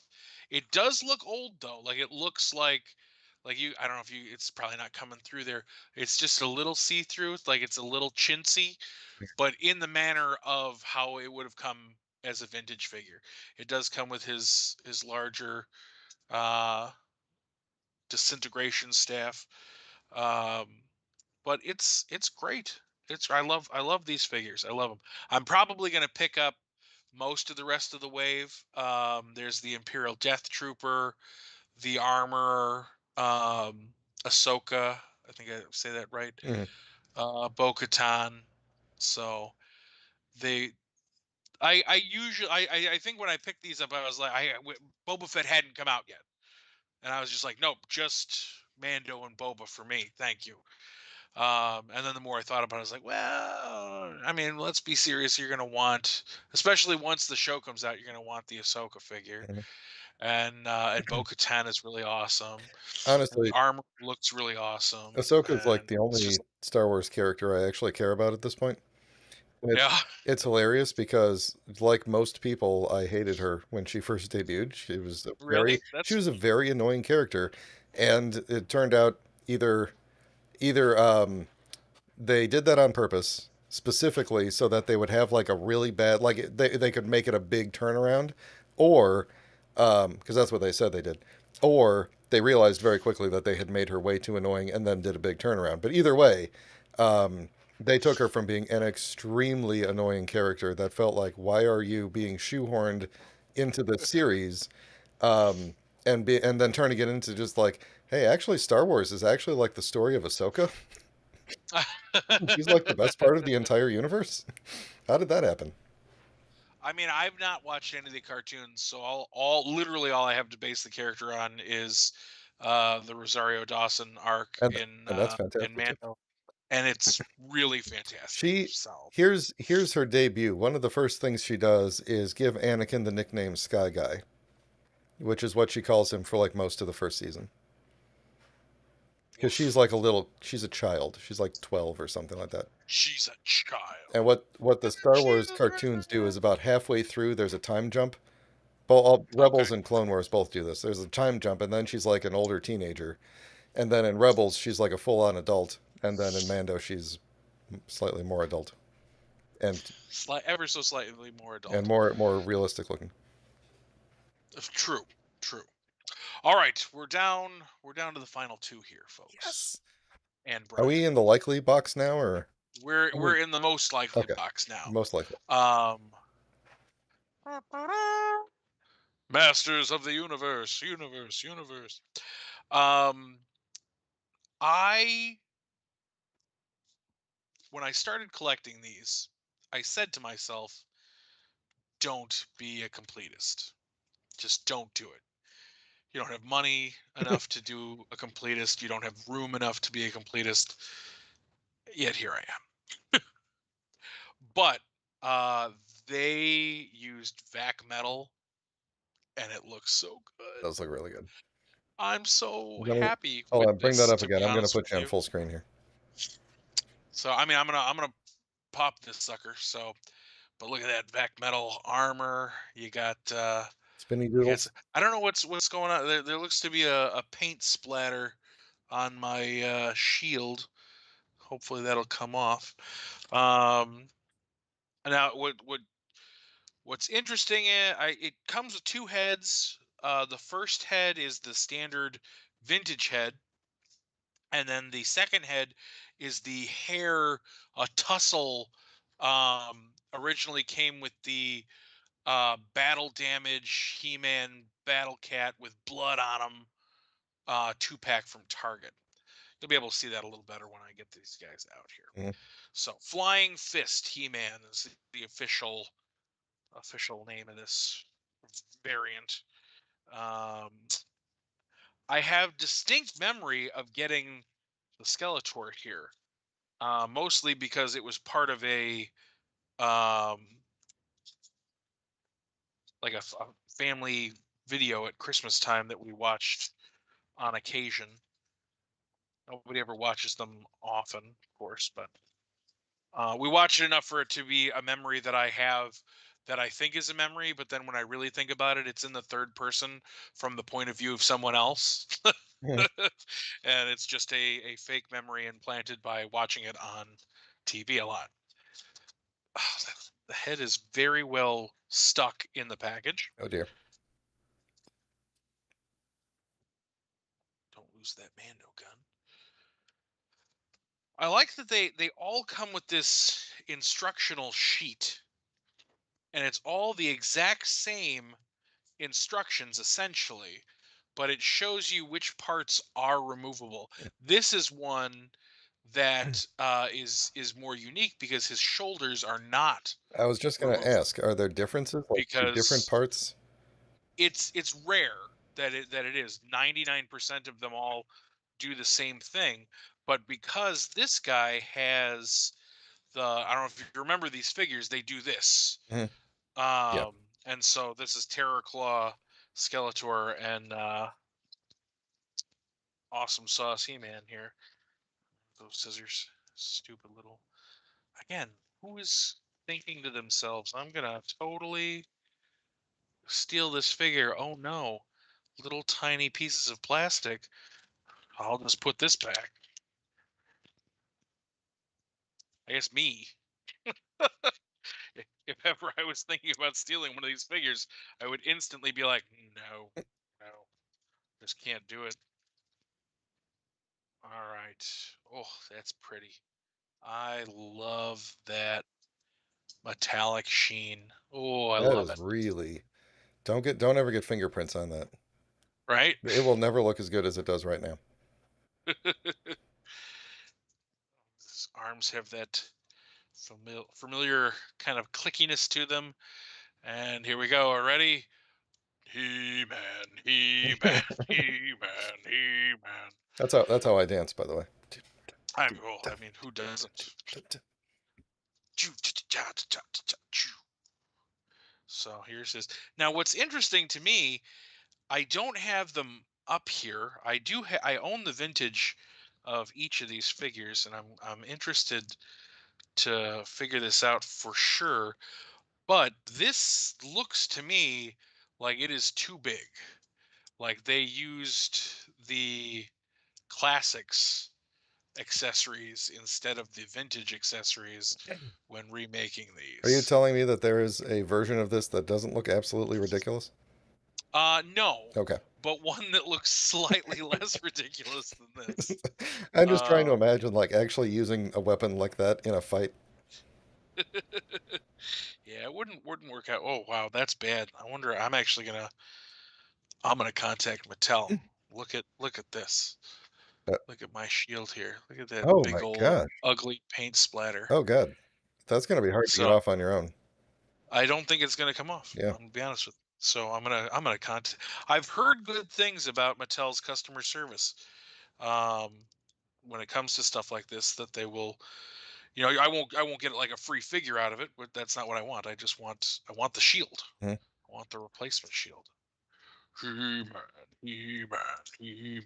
It does look old though. Like it looks like you. I don't know if you. It's probably not coming through there. It's just a little see through. Like it's a little chintzy, but in the manner of how it would have come as a vintage figure. It does come with his larger uh disintegration staff. Um, but it's great. I love these figures. I love them. I'm probably gonna pick up most of the rest of the wave. There's the Imperial Death Trooper, the Armorer, Ahsoka. I think I say that right. Hmm. Bo-Katan. So they. I usually I think when I picked these up, I was like, Boba Fett hadn't come out yet, and I was just like, nope, just Mando and Boba for me, thank you. And then the more I thought about it, I was like, well, I mean, let's be serious. You're gonna want, especially once the show comes out, you're gonna want the Ahsoka figure, Hmm. and Bo-Katan is really awesome, and the Honestly, armor looks really awesome, Ahsoka is like and the it's just only Star Wars character I actually care about at this point. And yeah, it's hilarious because, like most people, I hated her when she first debuted. really, She that's was a very annoying character, and it turned out either either they did that on purpose, specifically so that they would have like a really bad, like they could make it a big turnaround, or because that's what they said they did, or they realized very quickly that they had made her way too annoying and then did a big turnaround. But either way, um, they took her from being an extremely annoying character that felt like, why are you being shoehorned into the series, um, and then turning it into just like, hey, actually, Star Wars is actually like the story of Ahsoka. She's like the best part of the entire universe. How did that happen? I mean, I've not watched any of the cartoons, so all literally all I have to base the character on is the Rosario Dawson arc And that's in fantastic too. Mando, and it's really fantastic. She So here's her debut. One of the first things she does is give Anakin the nickname Sky Guy, which is what she calls him for like most of the first season. Because she's oof, like a little, she's a child. She's like 12 or something like that. she's a And child. what the Star Wars Children. cartoons do is about halfway through, there's a time jump. Both all, Okay, Rebels and Clone Wars both do this. There's a time jump, and then she's like an older teenager, and then in Rebels she's like a full-on adult, and then in Mando she's slightly more adult and ever so slightly more and adult. more realistic looking. True, true. All right, we're down to the final two here, folks. Yes. And Are we Brian, in the likely box now, or we're in the most likely okay, box now. most likely? Um, Masters of the Universe, Universe, Universe. Um, I when I started collecting these, I said to myself, "Don't be a completist. Just don't do it. You don't have money enough to do a completist. You don't have room enough to be a completist. Yet here I am." But uh, they used vac metal, and it looks so good. Those look really good. I'm so Let me happy hold with on, bring that this, up to again. be I'm going to honest put with you on you. full screen here. So I mean, I'm gonna pop this sucker. So, but look at that vac metal armor. Spinny you got. Doodles. I don't know what's going on. There looks to be a paint splatter on my shield. Hopefully that'll come off. Um, now what's interesting? It comes with two heads. The first head is the standard vintage head, and then the second head is the hair tussle. Originally came with the battle damage He-Man Battle Cat with blood on him, 2-pack from Target. You'll be able to see that a little better when I get these guys out here. Mhm. So, Flying Fist He-Man is the official name of this variant. Um, I have distinct memory of getting the Skeletor here, mostly because it was part of um, a family video at Christmas time that we watched on occasion. Nobody ever watches them often, of course, but we watch it enough for it to be a memory that I have, that I think is a memory, but then when I really think about it, it's in the third person from the point of view of someone else. Mhm. And it's just a fake memory implanted by watching it on TV a lot. Oh, the head is very well stuck in the package. Oh dear. Don't lose that Mando gun. I like that they all come with this instructional sheet, and it's all the exact same instructions essentially, but it shows you which parts are removable. This is one that is more unique because his shoulders are not I was just going to removable, ask, are there differences? Like, do different because parts? it's rare that it is. 99% of them all do the same thing, but because this guy has I don't know if you remember these figures, they do this. Mhm. Yeah. And so this is Terror Claw, Skeletor, and Awesome Sauce He-Man here. Those scissors, stupid little. Again, who is thinking to themselves, I'm gonna totally steal this figure? Oh no, little tiny pieces of plastic. I'll just put this back. I guess me. If ever I was thinking about stealing one of these figures, I would instantly be like, no, no, just can't do it. All right. Oh, that's pretty. I love that metallic sheen. Oh, I That love is it. really, don't ever get fingerprints on that. Right? It will never look as good as it does right now. arms have that familiar kind of clickiness to them. And here we go. Already, He-Man, He-Man, He-Man, He-Man. That's how I dance, by the way. I mean, who doesn't? So here's his. Now, what's interesting to me, I don't have them up here. I own the vintage of each of these figures, and I'm interested to figure this out for sure. But this looks to me like it is too big. Like they used the classics accessories instead of the vintage accessories when remaking Are you these. telling me that there is a version of this that doesn't look absolutely ridiculous? No, Okay. but one that looks slightly less ridiculous than this. I'm just trying to Um, imagine like actually using a weapon like that in a fight. yeah, it wouldn't work out. Oh wow, that's bad. I wonder. I'm gonna contact Mattel. Look at this. Uh, Look at my shield here. Look at that oh big my old gosh. ugly paint splatter. Oh god. That's going to be hard to get So off on your own. I don't think it's gonna come off. Yeah. I'm gonna be honest with you. So I'm gonna contact. I've heard good things about Mattel's customer service. Um, when it comes to stuff like this, that they will, I won't get like a free figure out of it, but that's not what I want. I want the shield. Mhm. I want the replacement shield. He-Man, He-Man, He-Man.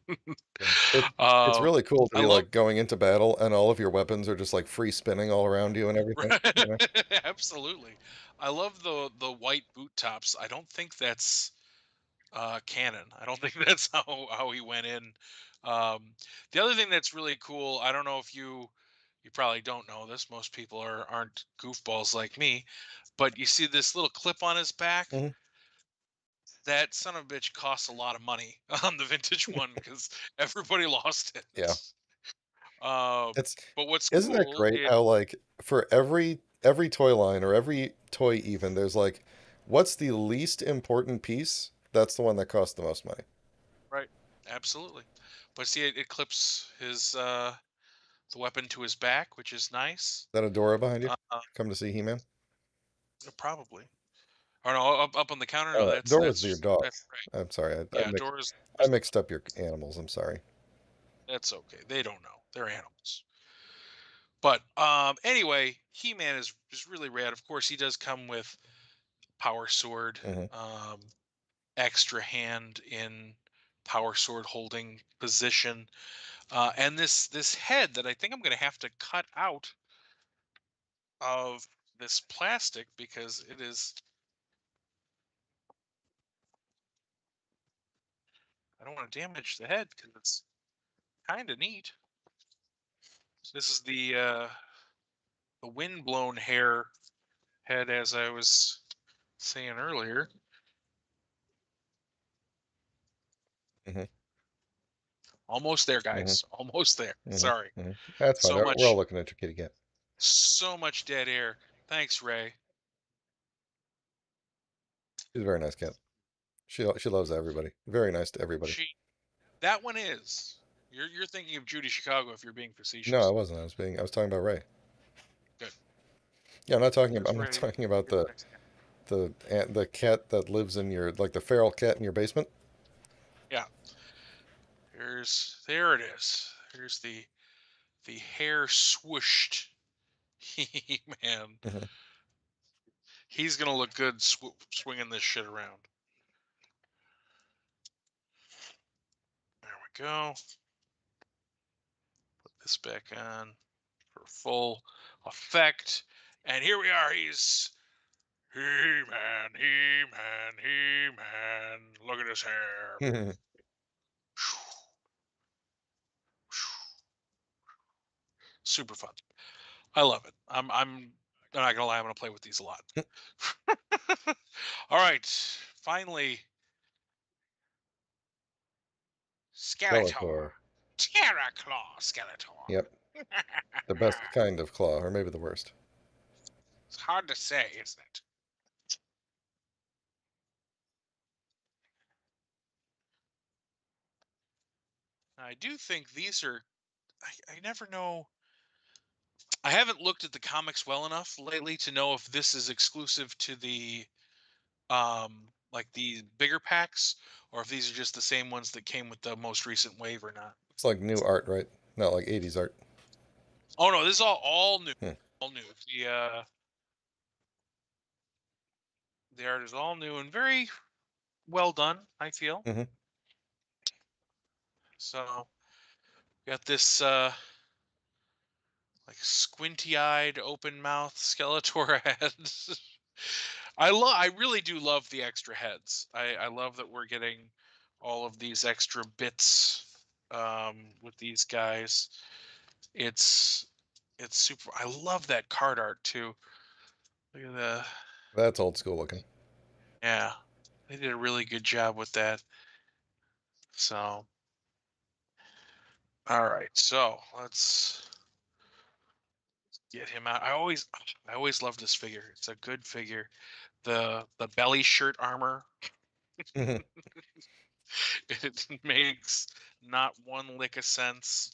Yeah. It's Um, really cool to I be love like going into battle and all of your weapons are just like free spinning all around you and everything, you know? absolutely. I love the white boot tops. I don't think that's canon. I don't think that's how he went in. The other thing that's really cool, I don't know if you probably don't know this. Most people aren't goofballs like me, but you see this little clip on his back. Mhm. That son of a bitch costs a lot of money on the vintage one because everybody lost Yeah. it. Um, It's but what's isn't that cool great is how like for every toy line or every toy even there's like what's the least important piece? That's the one that costs the most money. Is right, absolutely. But see, it clips his the weapon to his back, which is nice. that a Dora behind you? Uh, Come to see He-Man? probably. Or no, up on the counter. No, that's Dora's your that's dog. that's right. I'm sorry. Yeah, Dora's. I mixed up your animals. I'm sorry. That's okay. They don't know. They're animals. But anyway, He-Man is really rad. Of course, he does come with power sword, Hmm. um, extra hand in power sword holding position, and this head that I think I'm going to have to cut out of this plastic because it is. I don't want to damage the head because it's kind of neat. So this is the windblown hair head, as I was saying earlier. Hmm. Almost there, Hmm. guys. Almost there. Hmm. Sorry. Hmm. That's fine. So We're all much, looking at your kitty cat. so much dead air. Thanks, Ray. She's a very nice cat. She loves everybody. Very nice to everybody. She, that one is. You're thinking of Judy Chicago if you're being No, I facetious. wasn't. I was talking about Ray. Good. Yeah, Here's I'm not Ray. talking about Here's the next cat. the cat that lives in your like the feral cat in your basement. Yeah. There it is. Here's the hair swooshed. Man, Hmm. he's gonna look good swinging this shit around. There we go. Put this back on for full effect. And here we are. He's He-Man, He-Man, He-Man. Look at his hair. Super fun. I love it. I'm not gonna lie, I'm gonna play with these a lot. All right. Finally, Skeletor. Skeletor. Terraclaw Skeletor. Yep, the best kind of claw, or maybe the worst. It's hard to say, isn't it? I do think these are I never know. I haven't looked at the comics well enough lately to know if this is exclusive to the like the bigger packs, or if these are just the same ones that came with the most recent wave or not. It's like new art, right? Not like 80s art. Oh no, this is all new. Hmm. All new. The art is all new and very well done, I feel. Hmm. So got this like squinty-eyed, open-mouth Skeletor head. I really do love the extra heads. I love that we're getting all of these extra bits with these guys. It's it's super. I love that card art too. Look at the That's old school looking. yeah. They did a really good job with that. So, all right. So, let's get him out. I always love this figure. It's a good figure. The belly shirt armor, Hmm. it makes not one lick of sense,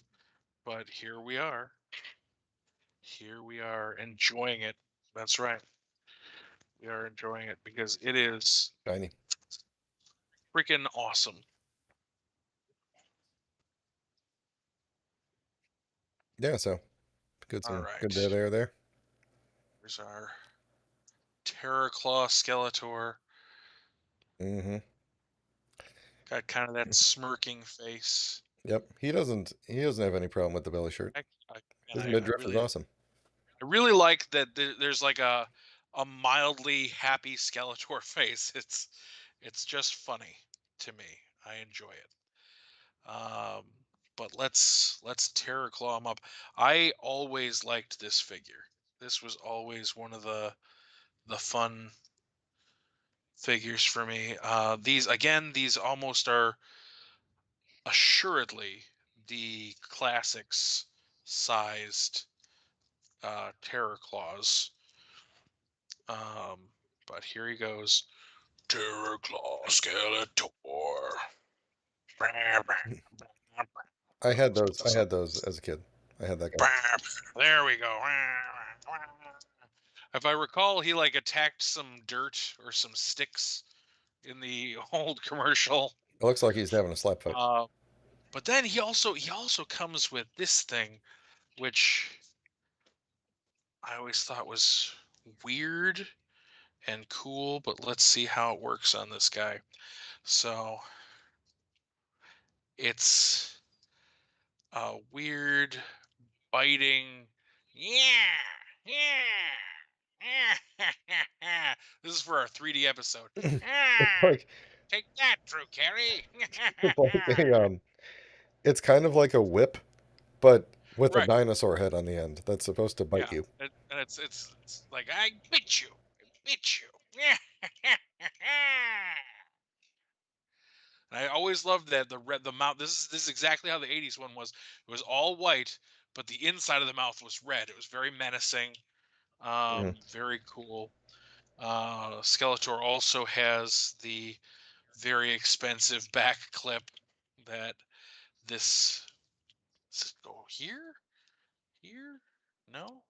but here we are. Here we are enjoying it. That's right. We are enjoying it because it is Shiny. freaking awesome. Yeah, so All good dead right. air there. Here's our Terraclaw Skeletor. Hmm. Got kind of that smirking face. Yep. He doesn't have any problem with the belly shirt. And His midriff is I awesome. really like that there's like a mildly happy Skeletor face. It's just funny to me. I enjoy it. Um, but let's Terror Claw him up. I always liked this figure. This was always one of the fun figures for me. These almost are assuredly the classics sized Terror Claws. Um, but here he goes. Terror Claw Skeletor. I had those as a kid. I had that guy. There we go. If I recall, he like attacked some dirt or some sticks in the old commercial. It looks like he's having a slap fight. Uh, but then he also comes with this thing, which I always thought was weird and cool. But let's see how it works on this guy. So it's a weird biting. Yeah, yeah, yeah. This is for our 3D episode. It's Ah, like take that, Drew Carey. it's like it's kind of like a whip, but with a Right. dinosaur head on the end that's supposed to bite Yeah. you. And it's like I bit you. I bit you. Yeah. And I always loved that the mouth. This is exactly how the '80s one was. It was all white, but the inside of the mouth was red. It was very menacing. Hmm. Very cool. Skeletor also has the very expensive back clip that this does it go here? Here? No,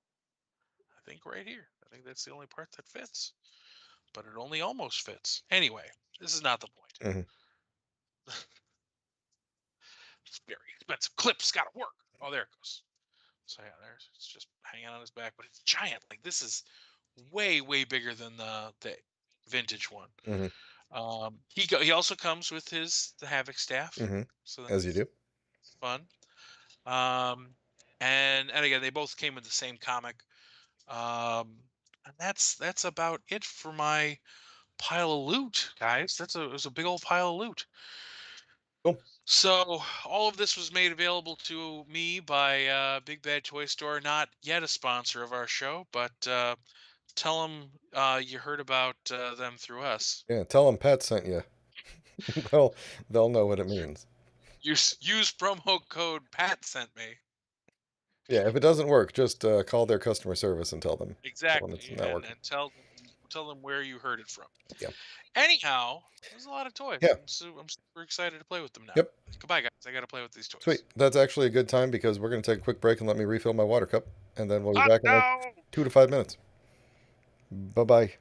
I think right here. I think that's the only part that fits, but it only almost fits. Anyway, this is not the point. Hmm. It's very expensive clip's got to work. Oh, there it goes. So yeah, there's it's just hanging on his back, but it's giant. Like this is way bigger than the vintage one. Hmm. He also comes with his the Havoc staff, Hmm. so As you that's do. fun. Um, and again, they both came with the same comic. Um, and that's about it for my pile of loot, guys. It was a big old pile of loot. Cool. So all of this was made available to me by Big Bad Toy Store, not yet a sponsor of our show, but tell them you heard about them through us. Yeah, tell them Pat sent you. they'll they'll know what it means. Use promo code Pat sent me. Yeah, if it doesn't work, just call their customer service and tell them Exactly, it's not working. and tell tell them where you heard it from. Yeah. Anyhow, there's a lot of toys. Yeah. I'm super excited to play with them now. Yep. Goodbye, guys. I got to play with these Sweet. toys. That's actually a good time because we're going to take a quick break and let me refill my water cup, and then we'll be back in like No! 2 to 5 minutes. Bye bye.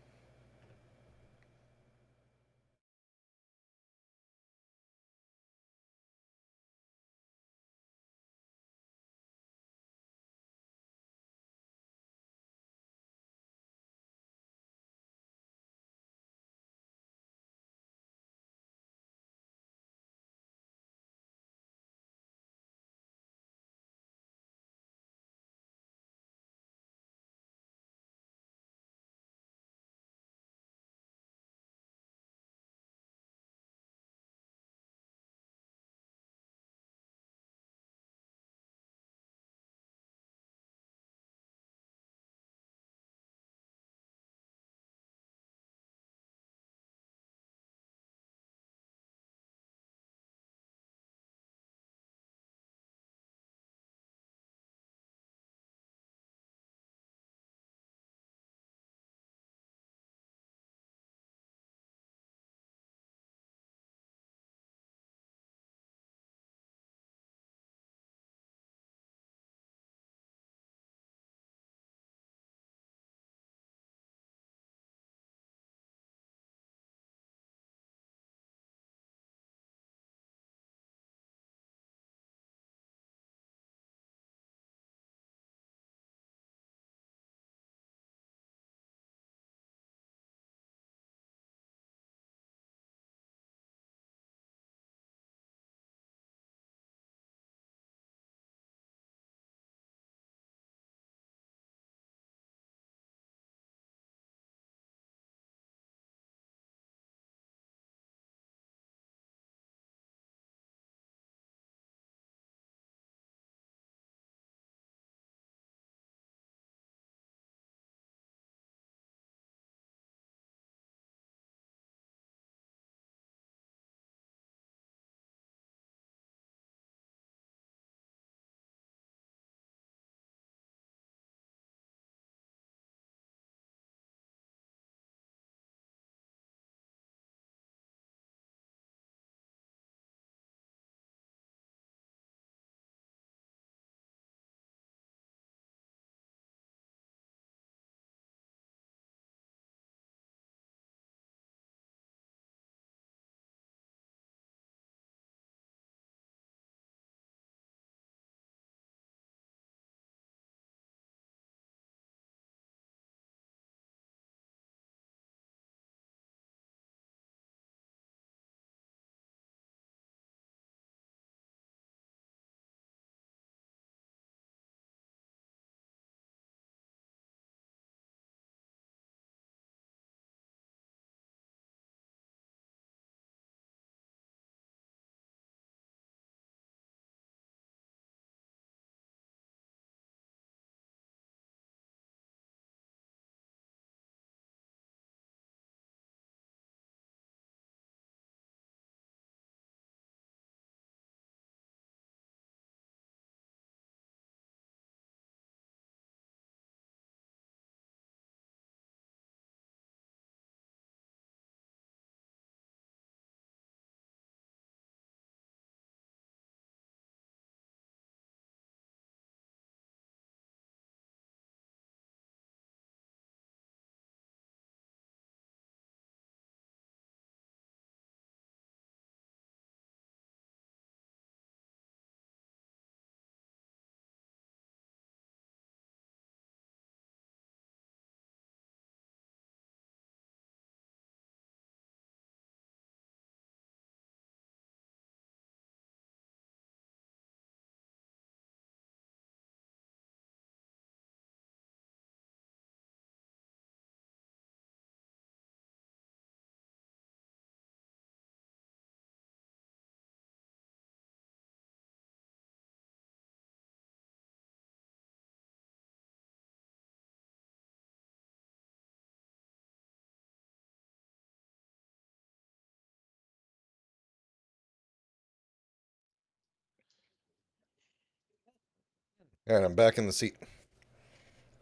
And I'm back in the seat.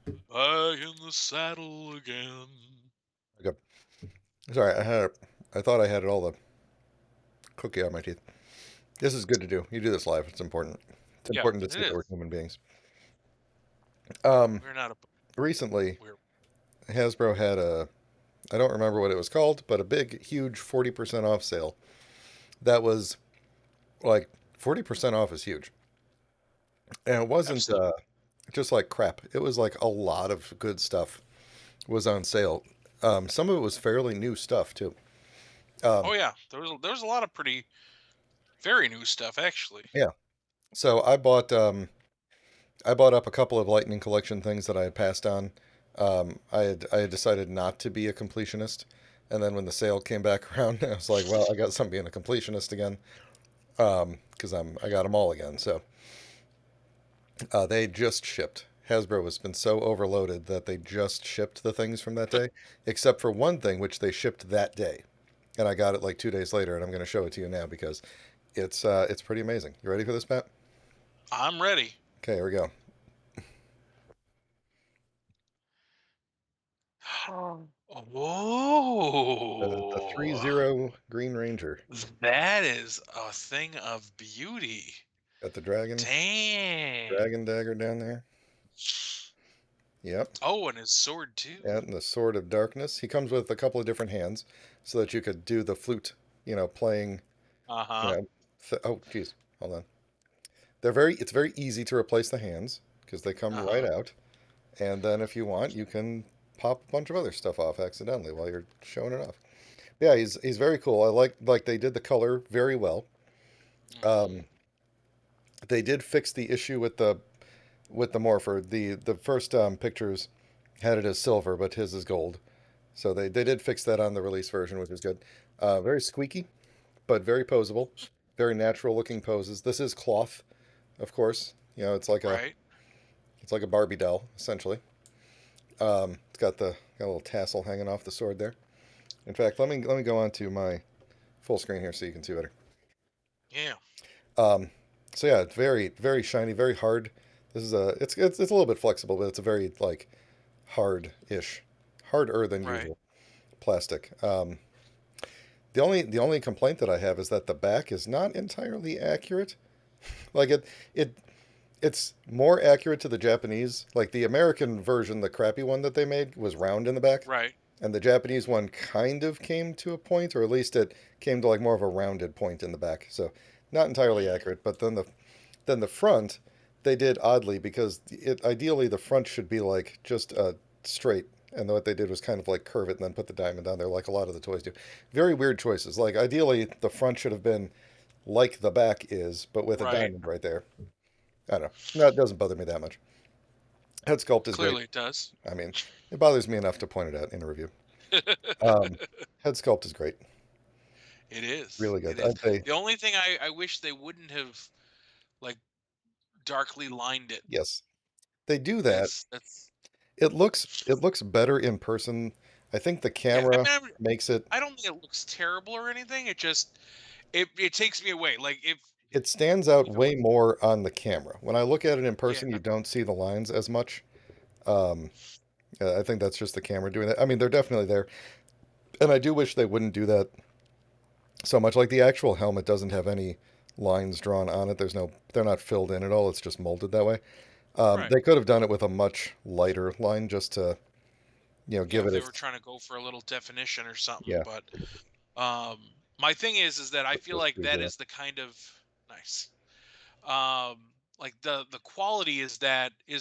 Back in the saddle again. Good. Sorry, I thought I had all the cookie out of my teeth. This is good to do. You do this live. It's important. It's Yeah, important to it see that we're is. human beings. Um, We're not a recently, we're Hasbro had I don't remember what it was called, but a big, huge 40% off sale. That was like 40% off is huge. And it wasn't absolutely. just like crap. It was like a lot of good stuff was on sale. Some of it was fairly new stuff too. Oh Um, yeah, there was a lot of pretty very new stuff actually. yeah. So I bought up a couple of Lightning Collection things that I had passed on. I had decided not to be a completionist, and then when the sale came back around, I was like, well, I got some being a completionist again, because I got them all again. So they just shipped. Hasbro has been so overloaded that they just shipped the things from that day, except for one thing which they shipped that day, and I got it like 2 days later, and I'm going to show it to you now because it's pretty amazing. You ready for this, Pat? I'm ready. Okay, here we go. The three Whoa. zero Green Ranger. That is a thing of beauty. Got the Dang. dragon dagger down there. Yep. Oh, and his sword too. And the sword of darkness. He comes with a couple of different hands so that you could do the flute, playing, you Uh-huh. know. Oh, geez. Hold on. It's very easy to replace the hands because they come right Uh-huh. out. And then if you want, you can pop a bunch of other stuff off accidentally while you're showing it off. Yeah, he's very cool. I like they did the color very well. Hmm. Um, they did fix the issue with the morpher. The first pictures had it as silver, but his is gold. So they did fix that on the release version, which is good. Very squeaky, but very posable. Very natural looking poses. This is cloth, of course. Right. It's like a Barbie doll essentially. It's got a little tassel hanging off the sword there. In fact, let me go on to my full screen here so you can see better. Yeah. Um, so yeah, it's very shiny, very hard. This is a it's a little bit flexible, but it's a very like hard-ish, harder than Right. usual plastic. The only complaint that I have is that the back is not entirely accurate. Like it's more accurate to the Japanese. Like the American version, the crappy one that they made was round in the back, Right. and the Japanese one kind of came to a point, or at least it came to like more of a rounded point in the back. So not entirely Mm. accurate. But then the front they did oddly because ideally the front should be like just straight. And what they did was kind of like curve it and then put the diamond down there, like a lot of the toys do. Very weird choices. Like ideally, the front should have been like the back is, but with a Right. diamond right there. I don't know. No, it doesn't bother me that much. Head sculpt is great. Clearly it does. I mean, it bothers me enough to point it out in a review. Um, head sculpt is great. It is. Really It good. is. I'd say The only thing I wish they wouldn't have like darkly lined it. yes. They do that. That's It looks better in person. I think the yeah. camera I mean, makes it I don't think it looks terrible or anything. It just it takes me away. Like if it stands out you know, way more on the camera. When I look at it in yeah, person, you don't see the lines as much. Um, I think that's just the camera doing that. I mean, they're definitely there, and I do wish they wouldn't do that so much. Like the actual helmet doesn't have any lines drawn on it. They're not filled in at all. It's just molded that way. right. They could have done it with a much lighter line just to, Yeah, give if it they a, were trying to go for a little definition or something, yeah, but my thing is that I put feel those like screws that in it. is the kind of nice. Like the quality is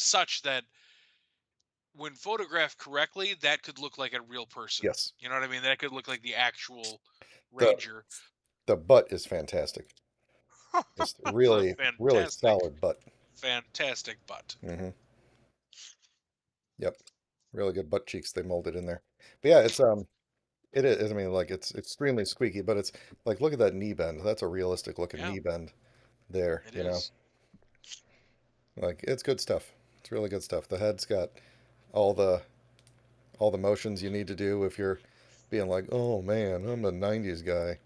such that when photographed correctly, that could look like a real person. Yes. You know what I mean? That could look like the actual The ranger. the butt is fantastic. Just It's a really, really solid butt. fantastic butt. Hmm. Yep. Really good butt cheeks they molded in there. But yeah, it is. I mean, like it's extremely squeaky, but it's like look at that knee bend. That's a realistic looking Yeah, knee bend there, it is. Like it's good stuff. It's really good stuff. The head's got all the all the motions you need to do if you're being like, "Oh man, I'm a 90s guy."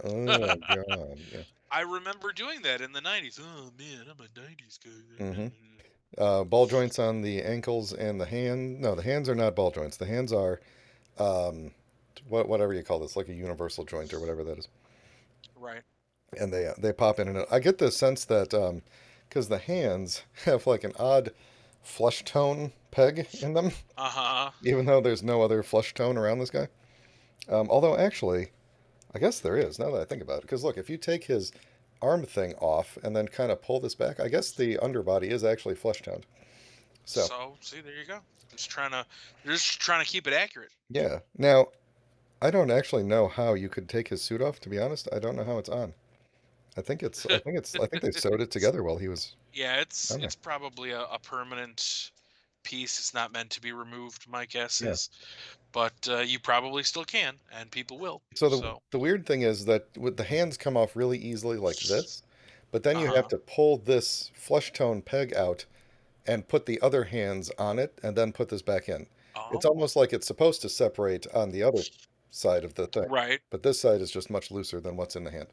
Oh god. Yeah. I remember doing that in the 90s. Oh man, I'm a 90s guy. Hmm. Ball joints on the ankles and the hand. No, the hands are not ball joints. The hands are. um, whatever you call this, like a universal joint or whatever that is, Right. and they pop in and out. I get the sense that because the hands have like an odd flush tone peg in them, Uh-huh. even though there's no other flush tone around this guy. Although actually, I guess there is now that I think about it. Because look, if you take his arm thing off and then kind of pull this back, I guess the underbody is actually flesh toned. So So, see, there you go. They're just trying to keep it accurate. yeah. Now I don't actually know how you could take his suit off. To be honest, I don't know how it's on. I think they sewed it together while he was Yeah, on there. it's probably a permanent piece. It's not meant to be removed, my guess Yeah. is. But you probably still can, and people will. So So, the weird thing is that with the hands come off really easily like this, but then you have uh-huh. to pull this flesh tone peg out and put the other hands on it and then put this back in. It's Oh, almost like it's supposed to separate on the other side of the thing, right. but this side is just much looser than what's in the hand.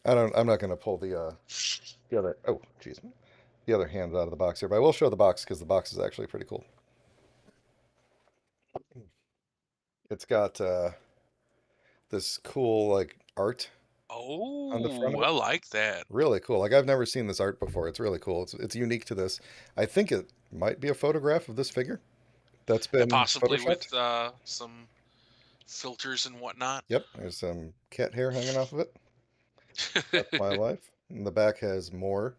I'm not going to pull the other. Oh, jeez, the other hand out of the box here, but I will show the box because the box is actually pretty cool. It's got this cool like art on the front Oh, of I it. like that. Really cool. Like I've never seen this art before. It's really cool. It's unique to this. I think it might be a photograph of this figure that's been Possibly photoshopped. with some filters and whatnot. Yep, there's some cat hair hanging off of it. That's my life. And the back has more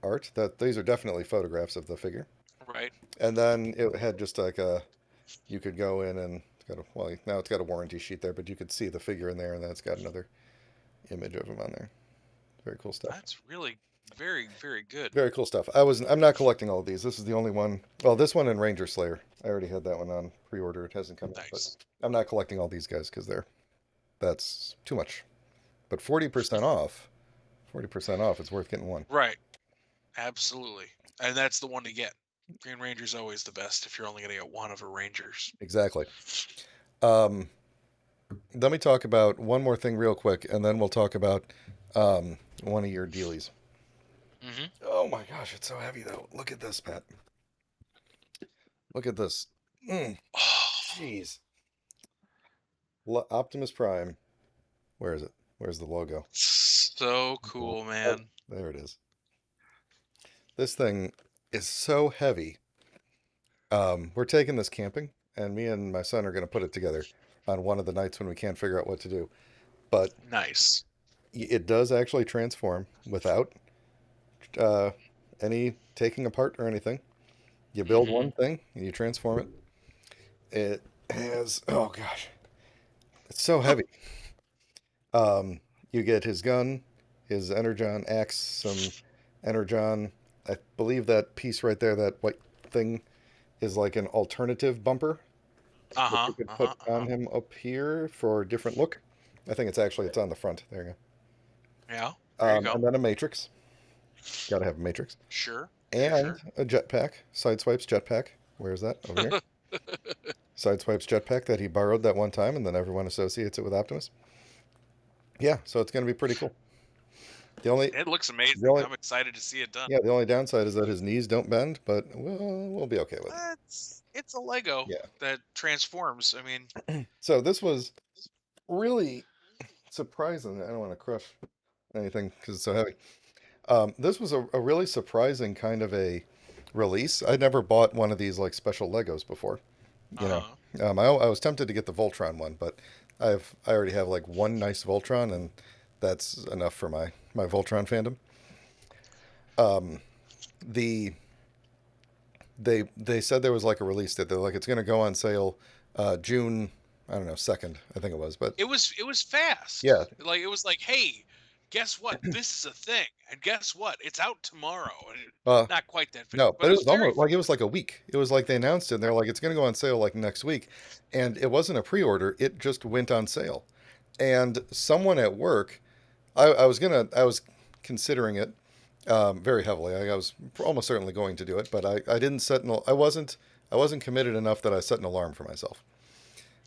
art. That these are definitely photographs of the figure. Right. And then it had just like a you could go in and it's got a well now it's got a warranty sheet there, but you could see the figure in there, and then it's got another image of him on there. Very cool stuff. That's really very, very good. Very cool stuff. I'm not collecting all of these. This is the only one. Well, this one and Ranger Slayer. I already had that one on pre-order. It hasn't come out, but Nice. I'm not collecting all these guys because that's too much. But 40% off. 40% off. It's worth getting one. Right. Absolutely. And that's the one to get. Green Ranger's always the best if you're only going to get one of a Rangers. Exactly. Um, Let me talk about one more thing real quick, and then we'll talk about one of your dealies. Hmm. Oh my gosh, it's so heavy though. Look at this, Pat. Look at this. Mm, Oh, Jeez. Optimus Prime. Where is it? Where's the logo? so cool, Oh, man. there it is. This thing is so heavy. We're taking this camping, and me and my son are going to put it together on one of the nights when we can't figure out what to do. But Nice. it does actually transform without uh, any taking apart or anything. You build Hmm. one thing and you transform it. It has, oh gosh, it's so heavy. You get his gun, his energon axe, some energon. I believe that piece right there, that white thing, is like an alternative bumper that Uh-huh. you could Uh-huh. put on Uh-huh. him up here for a different look. I think it's on the front. There you Yeah. go. There you And go. then a matrix. Got to have a matrix Sure. Sure, and sure. a jetpack. Sideswipes jetpack. Where is that? Over here. Sideswipes jetpack that he borrowed that one time, and then everyone associates it with Optimus. Yeah, so it's going to be pretty cool. The only, It looks the amazing. only, I'm excited to see it done. yeah, the only downside is that his knees don't bend, but we'll be okay with it. It's a Lego Yeah. that transforms. I mean, So this was really surprising. I don't want to crush anything because it's so heavy. This was a really surprising kind of a release. I'd never bought one of these like special Legos before. You know, uh-huh. I was tempted to get the Voltron one, but I already have like one nice Voltron, and that's enough for my Voltron fandom. Um, the they said there was like a release date. They're like it's going to go on sale June, I don't know, 2nd, I think it was. But It was yeah, fast. Like it was like, hey, guess what? This is a thing, and guess what? It's out tomorrow. And uh, not quite that fast, no, but but it it was was very almost like it fast. was like a week. It was like they announced it and they're Right. like it's going to go on sale like next week. And it wasn't a pre-order, it just went on sale. And someone at work, I was considering it very heavily. I was almost certainly going to do it, but I didn't set I wasn't committed enough that I set an alarm for myself.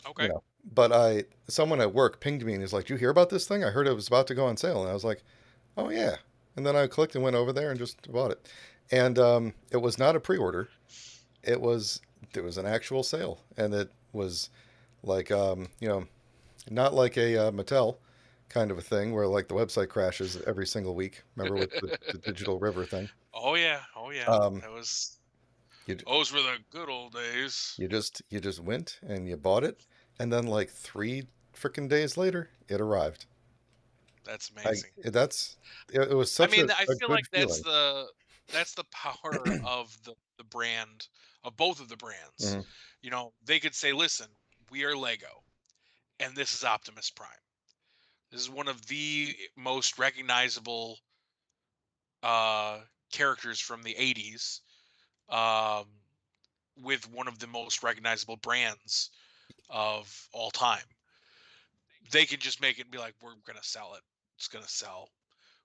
You Okay. know. But someone at work pinged me and he's like, "Did you hear about this thing? I heard it was about to go on sale." And I was like, "Oh yeah." And then I clicked and went over there and just bought it. And it was not a pre-order. It was there was an actual sale, and it was like not like a Mattel kind of a thing where like the website crashes every single week. Remember with the digital river thing? Oh yeah, oh yeah. Um, That was you those were the good old days. you just went and you bought it, and then like 3 freaking days later, it arrived. That's I amazing. that's it was I such mean, I a feel good like feeling. that's the power of the brand of both of the brands. Hmm. You know, they could say, "Listen, we are Lego, and this is Optimus Prime. This is one of the most recognizable uh characters from the 80s, um with one of the most recognizable brands of all time. They can just make it and be like, we're gonna sell it. It's gonna sell.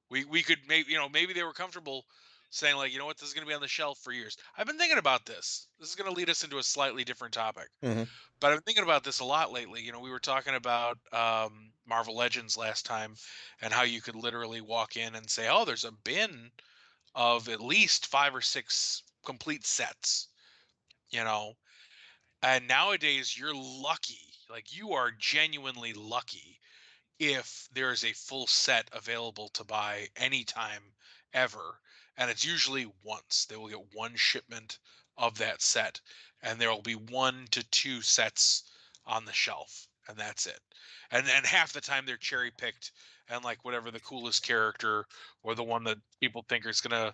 We could maybe, maybe they were comfortable saying like, you know what, this is gonna be on the shelf for years. I've been thinking about this. This is gonna lead us into a slightly different topic. Hmm. But I've been thinking about this a lot lately. We were talking about Marvel Legends last time, and how you could literally walk in and say, "Oh, there's a bin of at least 5 or 6 complete sets." You know, and nowadays you're lucky, like you are genuinely lucky if there is a full set available to buy anytime ever. And it's usually once. They will get one shipment of that set, and there will be 1 to 2 sets on the shelf, and that's it. And half the time they're cherry picked, and like whatever the coolest character or the one that people think is gonna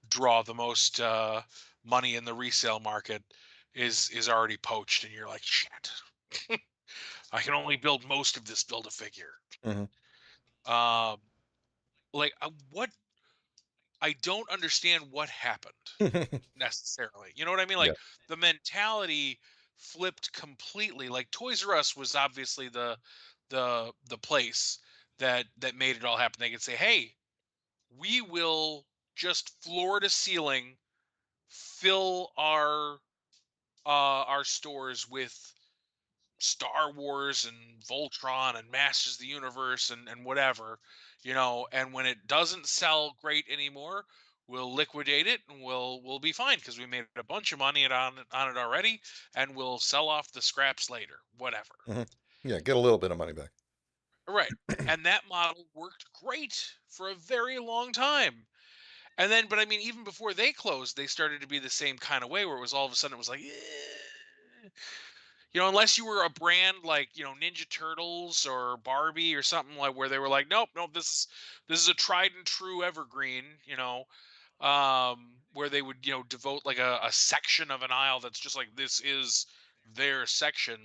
draw the most money in the resale market is already poached, and you're like, shit. I can only build most of this build a figure. Hmm. Um, like what I don't understand what happened necessarily. You know what I mean? Yeah. Like the mentality flipped completely. Like Toys R Us was obviously the place that made it all happen. They could say, "Hey, we will just floor to ceiling fill our stores with Star Wars and Voltron and Masters of the Universe and whatever, and when it doesn't sell great anymore, we'll liquidate it and we'll be fine because we made a bunch of money on it already, and we'll sell off the scraps later, whatever." Hmm. Yeah, get a little bit of money back. Right. And that model worked great for a very long time. And then, but I mean, even before they closed, they started to be the same kind of way where it was all of a sudden it was like, unless you were a brand like, Ninja Turtles or Barbie or something like where they were like, nope, nope, this is a tried and true evergreen, where they would, devote like a section of an aisle that's just like this is their section.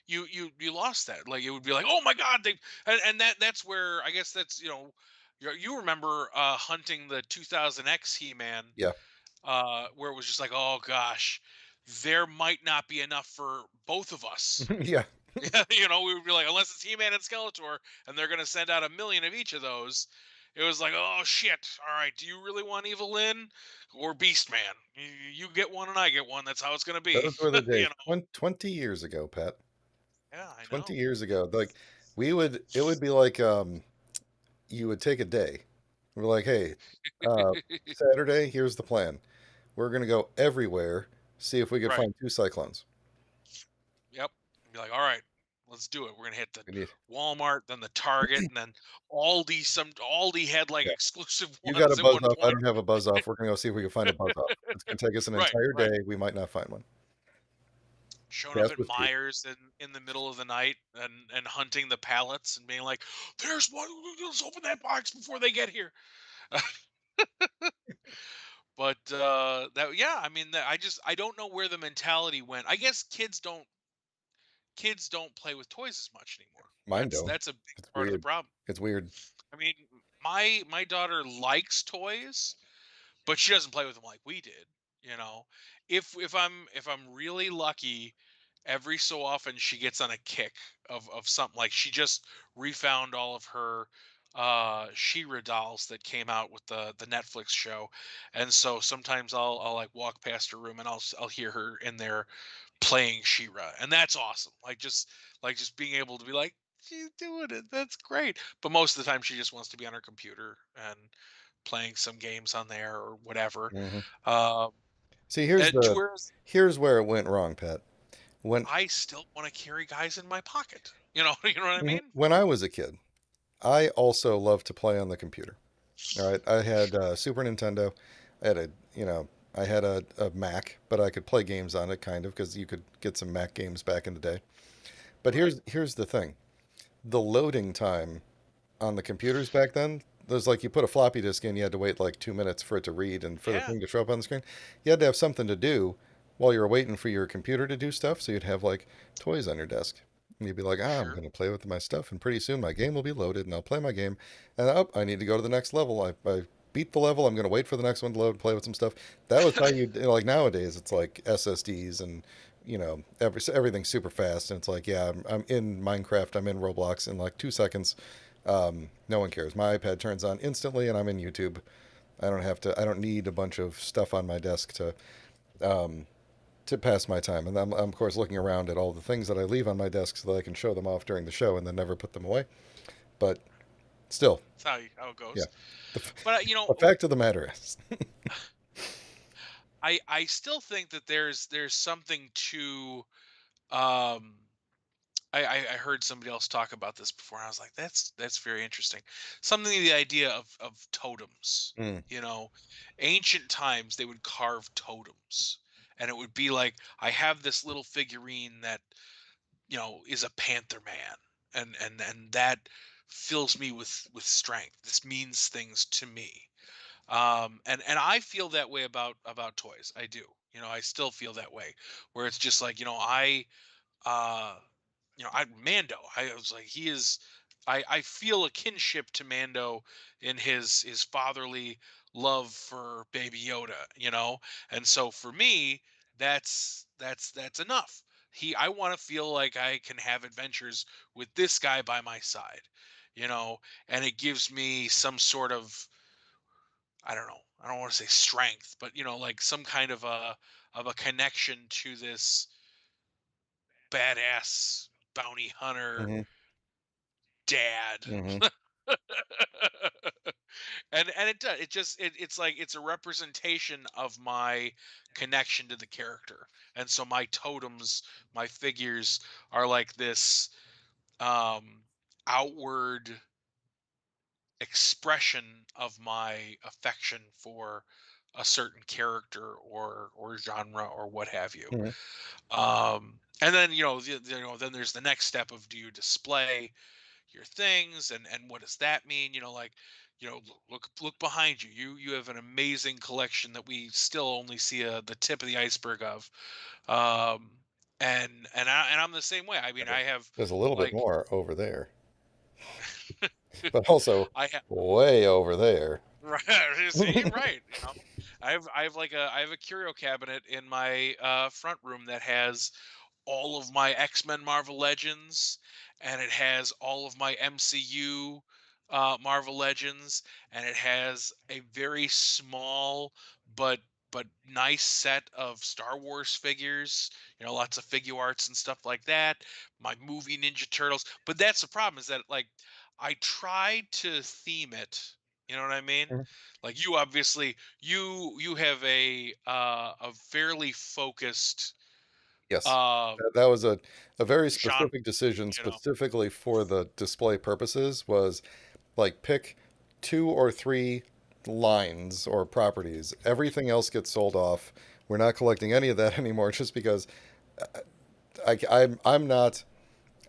You lost that. Like it would be like, oh my god, and that's where I guess that's you remember hunting the 2000X He-Man, Yeah. where it was just like, oh gosh, there might not be enough for both of us. Yeah. We would be like, unless it's He-Man and Skeletor, and they're gonna send out 1 million of each of those. It was like, oh shit! All right, do you really want Evelyn or Beast Man? You get one and I get one. That's how it's gonna be. Those were the you days. know? 20 years ago, Pat. Yeah, I 20 know. years ago. Like it would be like you would take a day. We're like, "Hey, uh Saturday, here's the plan. We're going to go everywhere, see if we can Right. find 2 cyclones." Yep. And be like, all right, let's do it. We're gonna hit the We need Walmart, then the Target, and then Aldi. Some Aldi had like Yeah. exclusive You got a ones at buzz one off. I point. don't have a buzz off. We're going to go see if we can find a buzz off. It's going to take us an Right, entire right. day. We might not find one. Showing up That's at with you. Myers in the middle of the night and hunting the pallets and being like, "There's one. Let's open that box before they get here." But that yeah, I mean, I don't know where the mentality went. I guess kids don't play with toys as much anymore. Mine That's don't. that's a big It's part of the weird. problem. It's weird. I mean, my daughter likes toys, but she doesn't play with them like we did. You know, if I'm really lucky, every so often she gets on a kick of something. Like she just refound all of her She-Ra dolls that came out with the Netflix show, and so sometimes I'll like walk past her room and I'll hear her in there playing She-Ra, and that's awesome. Like just being able to be like, she's doing it. That's great. But most of the time, she just wants to be on her computer and playing some games on there or whatever. Hmm. Um, See, To where here's where it went wrong, Pat. When I still want to carry guys in my pocket. You know what I Mhm. mean? when I was a kid, I also loved to play on the computer. All right, I had Super Nintendo. I had a I had a Mac, but I could play games on it kind of because you could get some Mac games back in the day. But Right. here's the thing: the loading time on the computers back then, there's like you put a floppy disk in, you had to wait like 2 minutes for it to read and for the Yeah. thing to show up on the screen. You had to have something to do while you were waiting for your computer to do stuff. So you'd have like toys on your desk. And you'd be like, I'm Sure. going to play with my stuff. And pretty soon my game will be loaded and I'll play my game. And oh, I need to go to the next level. I beat the level. I'm going to wait for the next one to load, play with some stuff. That was how like nowadays, it's like SSDs and everything's super fast, and it's like, yeah, I'm in Minecraft, I'm in Roblox in like 2 seconds. No one cares. My iPad turns on instantly, and I'm in YouTube. I don't have to. I don't need a bunch of stuff on my desk um, to pass my time. And I'm of course looking around at all the things that I leave on my desk so that I can show them off during the show and then never put them away. But still, That's how it yeah. goes. The, But the fact of the matter is, I still think that there's something to um I heard somebody else talk about this before, and I was like, that's very interesting. Something the idea of totems. mm, You know, ancient times they would carve totems, and it would be like I have this little figurine that is a panther man, and that fills me with strength. This means things to me. And I feel that way about toys. I do. I still feel that way, where it's just like, uh I Mando. I was like, he is. I feel a kinship to Mando in his fatherly love for Baby Yoda. And so for me, that's enough. I want to feel like I can have adventures with this guy by my side, you know, and it gives me some sort of, I don't know. I don't want to say strength, but like some kind of a connection to this badass bounty hunter hmm dad. hmm And it's like it's a representation of my connection to the character. And so my totems, my figures are like this um outward expression of my affection for a certain character or genre or what have you. hmm And then then there's the next step of, do you display your things, and what does that mean? Like, look behind you. You have an amazing collection that we still only see the tip of the iceberg of. um and I'm the same way. I mean, I have there's a little bit like more over there, but also I have way over there. right. See, right. I have a curio cabinet in my front room that has all of my X-Men Marvel Legends, and it has all of my MCU Marvel Legends, and it has a very small but nice set of Star Wars figures, lots of figure arts and stuff like that. My movie Ninja Turtles. But that's the problem, is that, like, I tried to theme it, you know what I mean? Mhm. Like, you obviously, you have a fairly focused Yes. um That was a very genre, specific decision you know. specifically for the display purposes, was like pick two or three lines or properties. Everything else gets sold off. We're not collecting any of that anymore just because I'm not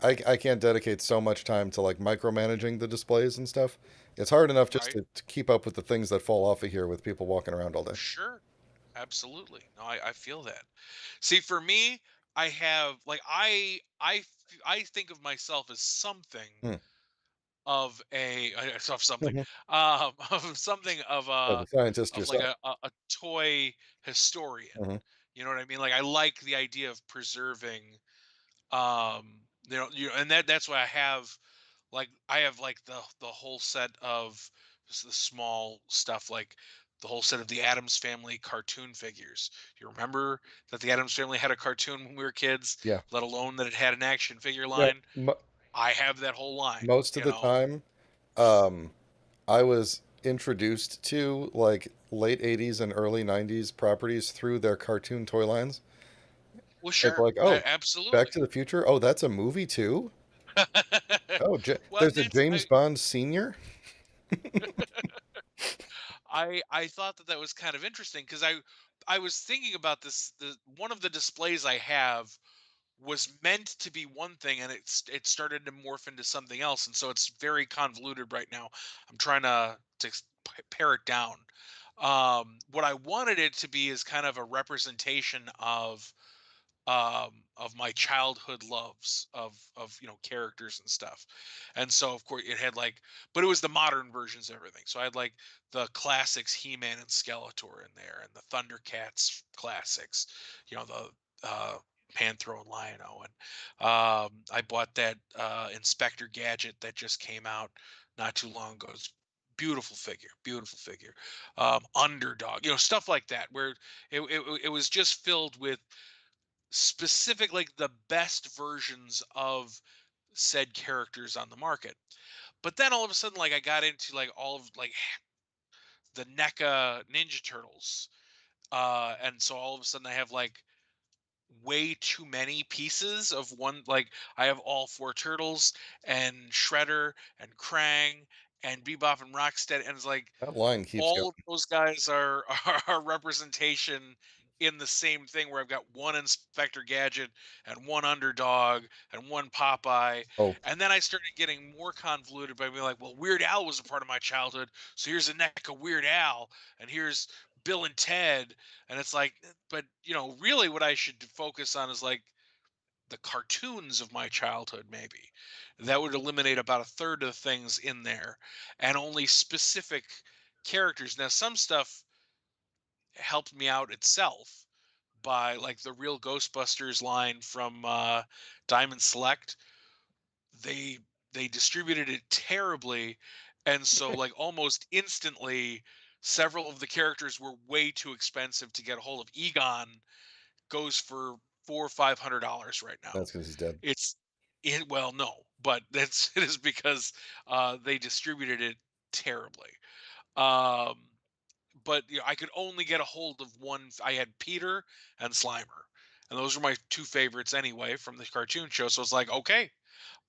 I can't dedicate so much time to like micromanaging the displays and stuff. It's hard enough just Right. to keep up with the things that fall off of here with people walking around all day. Sure. Absolutely. No, I feel that. See, for me, I have like I think of myself as something Hmm. of a of something Mhm. of something of Yeah, a the scientist of like yourself. a toy historian. Hmm You know what I mean? Like, I like the idea of preserving, and that's why I have like the whole set of the small stuff, like the whole set of the Adams Family cartoon figures. You remember that the Adams Family had a cartoon when we were kids, Yeah. let alone that it had an action figure Yeah. line? I have that whole line, Most of you the know. time, um, I was. introduced to like late 80s and early 90s properties through their cartoon toy lines. Well, It's sure, like, oh, Back absolutely. to the Future. Oh, that's a movie too. Oh, Well, and there's a that's James Bond senior. I thought that that was kind of interesting because I was thinking about this. The one of the displays I have was meant to be one thing, and it started to morph into something else, and so it's very convoluted right now. I'm trying to pare it down. What I wanted it to be is kind of a representation of my childhood loves of characters and stuff. And so of course it had like, but it was the modern versions of everything. So I had like the classics, He-Man and Skeletor in there, and the Thundercats classics, the Panthro and Lion-O. And I bought that Inspector Gadget that just came out not too long ago. It's beautiful figure, beautiful figure. Underdog, stuff like that, where it was just filled with specific, like the best versions of said characters on the market. But then all of a sudden, like I got into like all of like the NECA Ninja Turtles, and so all of a sudden I have like way too many pieces of one. Like I have all four turtles and Shredder and Krang and Bebop and Rocksteady, and it's like That line keeps going. all of those guys are are representation in the same thing, where I've got one Inspector Gadget and one Underdog and one Popeye. Oh, And then I started getting more convoluted by being like, well, Weird Al was a part of my childhood. So here's a neck of Weird Al, and here's Bill and Ted. And it's like, but really what I should focus on is like the cartoons of my childhood, maybe. That would eliminate about a third of the things in there, and only specific characters. Now, some stuff helped me out itself by like the real Ghostbusters line from Diamond Select. They distributed it terribly, and so like almost instantly, several of the characters were way too expensive to get a hold of. Egon goes for $400 or $500 right now. that's because he's dead. It's well, no, but that's it is because they distributed it terribly. Um, but I could only get a hold of one. I had Peter and Slimer, and those were my two favorites anyway from the cartoon show. So it's like, okay,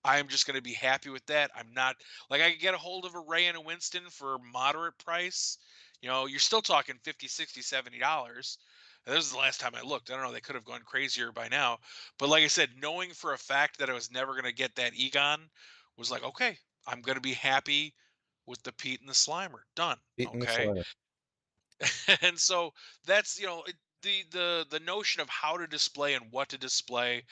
I'm just going to be happy with that. I'm not like I could get a hold of a Ray and a Winston for moderate price. You're still talking 50, 60, $70. And this is the last time I looked. I don't know. They could have gone crazier by now. But like I said, knowing for a fact that I was never going to get that Egon was like, okay, I'm going to be happy with the Pete and the Slimer. Done. Eating the Okay. Slimer. And so that's the notion of how to display and what to display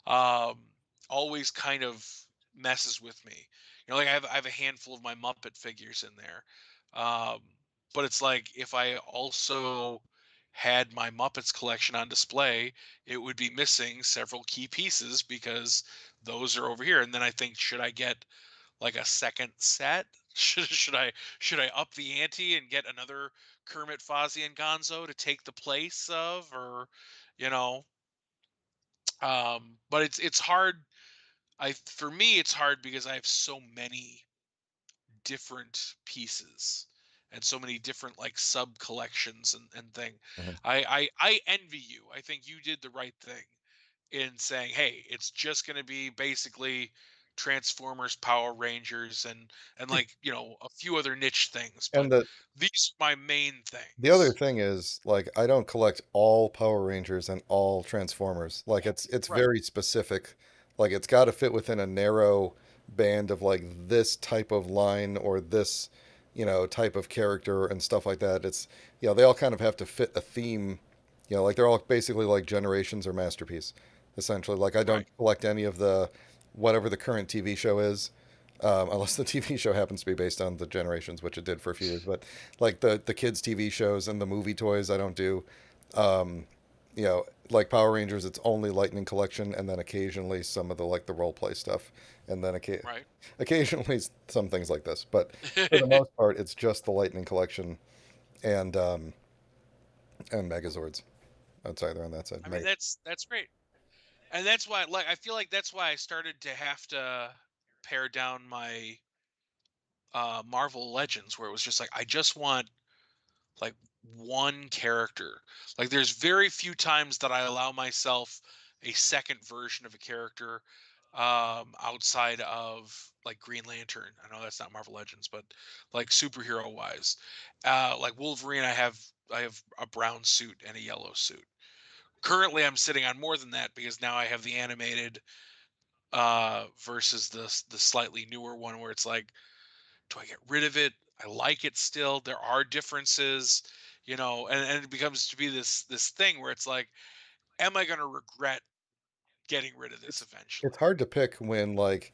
um always kind of messes with me. Like I have a handful of my Muppet figures in there, um but it's like if I also had my Muppets collection on display, it would be missing several key pieces because those are over here. And then I think, should I get like a second set? Should I up the ante and get another Kermit, Fozzie, and Gonzo to take the place of, or you know? But it's hard. I For me it's hard because I have so many different pieces and so many different like sub collections and thing. Mhm. I envy you. I think you did the right thing in saying, "Hey, it's just going to be basically Transformers, Power Rangers, and like a few other niche things, but And these are my main the other things." thing is, like, I don't collect all Power Rangers and all Transformers. Like, it's Right, very specific. Like, it's got to fit within a narrow band of like this type of line or this, type of character and stuff like that. It's, they all kind of have to fit a theme. Like they're all basically like Generations or Masterpiece, essentially. Like, I right, don't collect any of the whatever the current TV show is. Unless the TV show happens to be based on the Generations, which it did for a few years, but like the kids TV shows and the movie toys I don't do. Um, like Power Rangers, it's only Lightning Collection, and then occasionally some of the like the role play stuff, and then right. occasionally some things like this. But for the most part, it's just the Lightning Collection and Megazords. That's either on that side. I mean, that's great, and that's why, like, I feel like that's why I started to have to pare down my Marvel Legends, where it was just like I just want like one character. Like there's very few times that I allow myself a second version of a character outside of like Green Lantern. I know that's not Marvel Legends, but like superhero wise. Like Wolverine I have a brown suit and a yellow suit. Currently I'm sitting on more than that because now I have the animated versus the slightly newer one where it's like, do I get rid of it? I like it still. There are differences, and it becomes to be this thing where it's like, am I going to regret getting rid of this It's eventually? hard to pick when like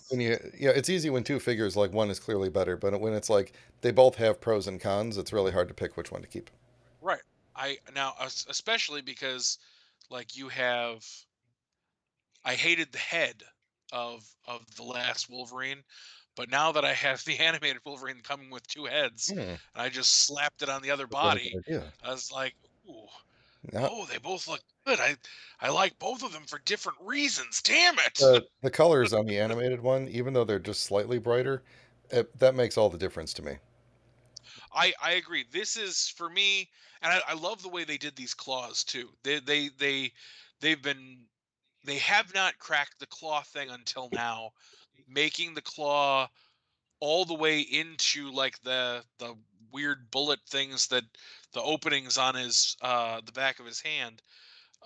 when yeah, it's easy when two figures like one is clearly better, but when it's like they both have pros and cons, it's really hard to pick which one to keep. Right. I now especially because like you have I hated the head of the last Wolverine, but now that I have the animated Wolverine coming with two heads, Hmm, and I just slapped it on the other that's a really body, good idea. I was like, ooh, Now, oh, they both look good. I like both of them for different reasons. Damn it. the colors on the animated one, even though they're just slightly brighter, that makes all the difference to me. I agree. This is for me, and I love the way they did these claws too. They've been they have not cracked the claw thing until now, making the claw all the way into like the weird bullet things that the openings on his the back of his hand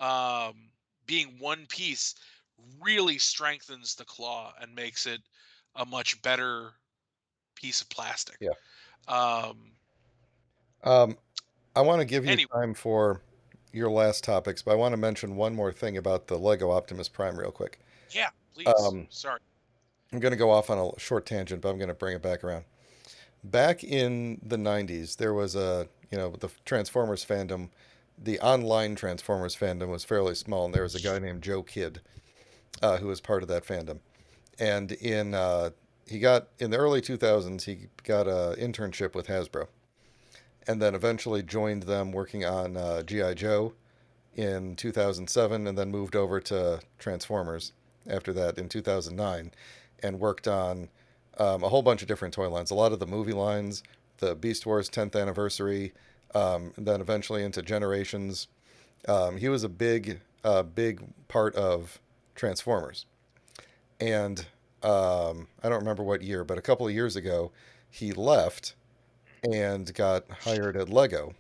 um being one piece really strengthens the claw and makes it a much better piece of plastic. Yeah. um Um, I want to give you anyway, time for your last topics, but I want to mention one more thing about the Lego Optimus Prime real quick. yeah, please, Um, sorry. I'm going to go off on a short tangent, but I'm going to bring it back around. Back in the 90s, there was the Transformers fandom, the online Transformers fandom was fairly small, and there was a guy named Joe Kidd who was part of that fandom. And he got, in the early 2000s, he got an internship with Hasbro, and then eventually joined them working on G.I. Joe in 2007, and then moved over to Transformers after that in 2009, and worked on a whole bunch of different toy lines, a lot of the movie lines, the Beast Wars 10th anniversary, and then eventually into Generations. He was a big part of Transformers, and I don't remember what year, but a couple of years ago, he left and got hired at Lego,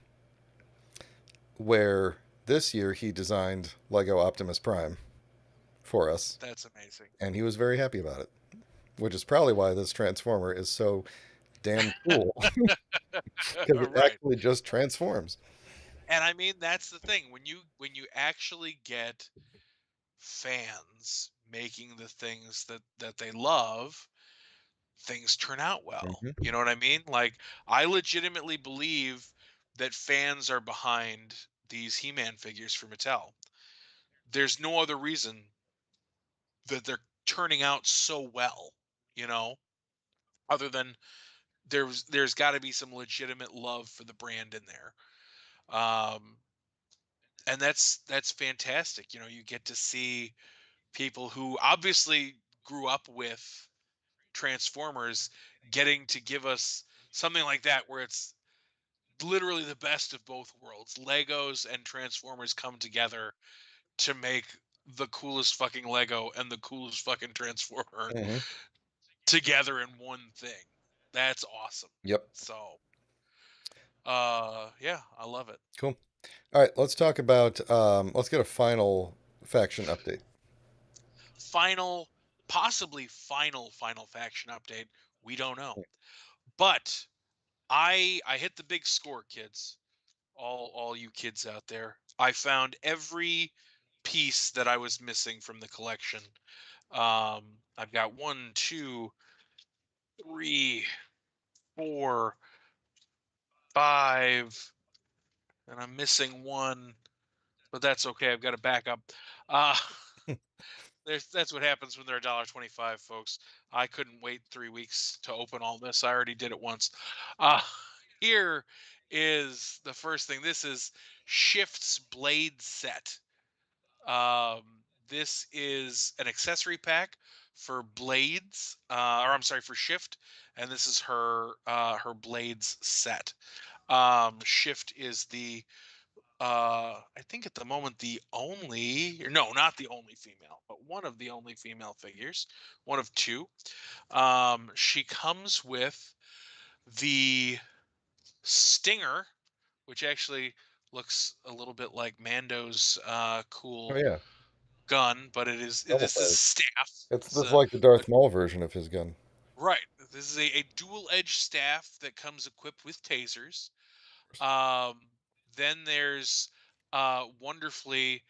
where this year he designed Lego Optimus Prime for us, That's amazing. and he was very happy about it, which is probably why this Transformer is so damn cool because it Right. actually just transforms. And I mean that's the thing when you actually get fans making the things that they love, things turn out well. Hmm. You know what I mean? Like I legitimately believe that fans are behind these He-Man figures for Mattel. There's no other reason that they're turning out so well, you know, other than there's got to be some legitimate love for the brand in there. Um and that's fantastic. You know, you get to see people who obviously grew up with Transformers getting to give us something like that where it's literally the best of both worlds. Legos and Transformers come together to make the coolest fucking Lego and the coolest fucking Transformer Hmm. together in one thing. That's awesome. Yep. So, yeah, I love it. Cool. All right, let's talk about let's get a final faction update. Final, possibly final faction update. We don't know. But I hit the big score, kids. All you kids out there. I found every piece that I was missing from the collection. I've got one, two, three, four, five, and I'm missing one, but that's okay. I've got a backup. Uh, that's what happens when they're $1.25, folks. I couldn't wait 3 weeks to open all this. I already did it once. Uh, here is the first thing. This is Shift's Blade Set. This is an accessory pack for blades, or I'm sorry, for shift, and this is her blades set. Shift is the I think at the moment the only, or no, not the only female, but one of the only female figures, one of two. She comes with the Stinger, which actually looks a little bit like Mando's Oh cool yeah, gun, but double this is sided. staff. It's It's this is like the a Darth Maul version of his gun. right. This is a dual edge staff that comes equipped with tasers. Um, then there's wonderfully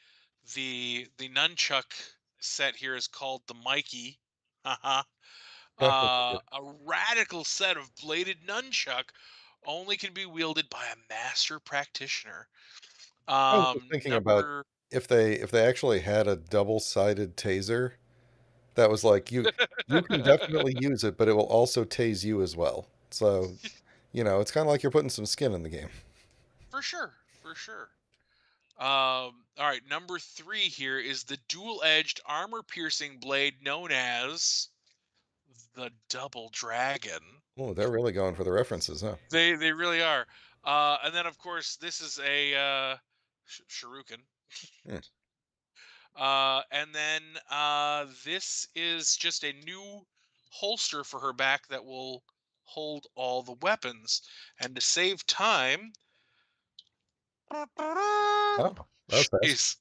the nunchuck set here is called the Mikey. Haha. A radical set of bladed nunchuck only can be wielded by a master practitioner. I was just thinking about Number if they actually had a double-sided taser that was like you can definitely use it, but it will also tase you as well. So, it's kind of like you're putting some skin in the game. for sure, for sure. All right, number three here is the dual-edged armor-piercing blade known as the Double Dragon. Oh, they're really going for the references, huh? They really are. And then of course this is a shuriken. Hmm. And then this is just a new holster for her back that will hold all the weapons. And to save time, Oh, that was fast. she's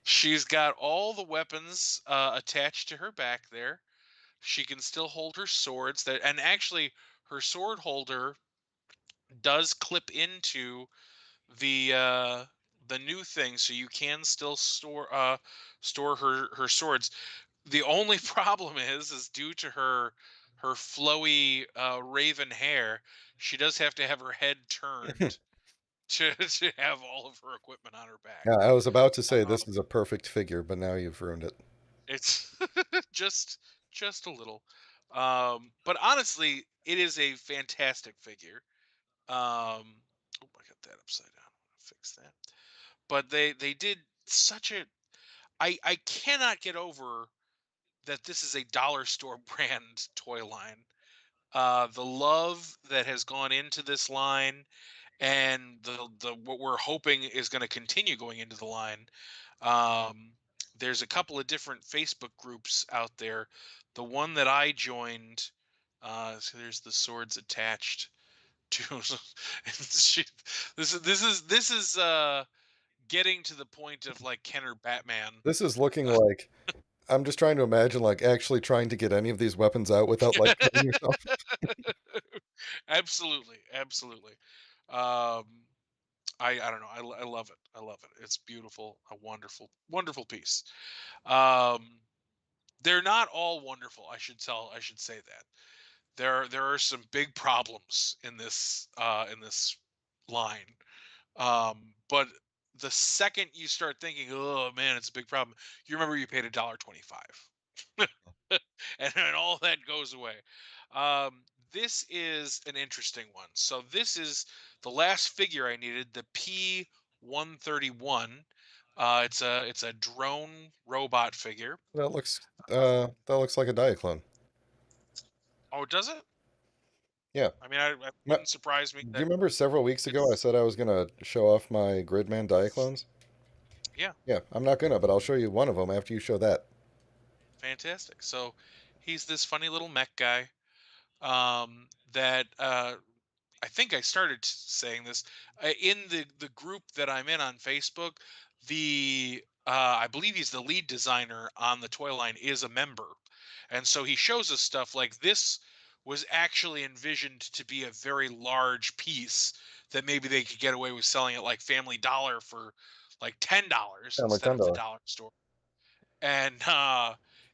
she's got all the weapons attached to her back there. She can still hold her swords that, and actually her sword holder does clip into the new thing, so you can still store her swords. The only problem is due to her flowy raven hair, she does have to have her head turned to have all of her equipment on her back. Yeah, I was about to say Uh, this is a perfect figure, but now you've ruined it. it's just just a little, but honestly, it is a fantastic figure. Oh, I got that upside down. I'm gonna fix that. But they did such a I cannot get over that this is a dollar store brand toy line. The love that has gone into this line, and the what we're hoping is going to continue going into the line. Um, there's a couple of different Facebook groups out there. The one that I joined, so there's the swords attached to. she, this is getting to the point of like Kenner Batman. This is looking like I'm just trying to imagine like actually trying to get any of these weapons out without like cutting yourself. Absolutely, absolutely. Um, I don't know. I love it. I love it. It's beautiful. A wonderful, wonderful piece. Um, they're not all wonderful. I should say that there are some big problems in this line. But the second you start thinking, oh man, it's a big problem, you remember you paid $1.25, and all that goes away. This is an interesting one. So this is the last figure I needed, the P-131. It's a drone robot figure. That looks like a Diaclone. Oh, does it? Yeah. I mean, it Ma- wouldn't surprise me Do you that remember several weeks ago I it's said I was gonna show off my Gridman Diaclones? yeah, Yeah, I'm not gonna, but I'll show you one of them after you show that. fantastic. So he's this funny little mech guy that I think I started saying this in the group that I'm in on Facebook. The I believe he's the lead designer on the toy line is a member, and so he shows us stuff like this was actually envisioned to be a very large piece that maybe they could get away with selling at like Family Dollar for like $10 Yeah, like instead of the $10. dollar store. And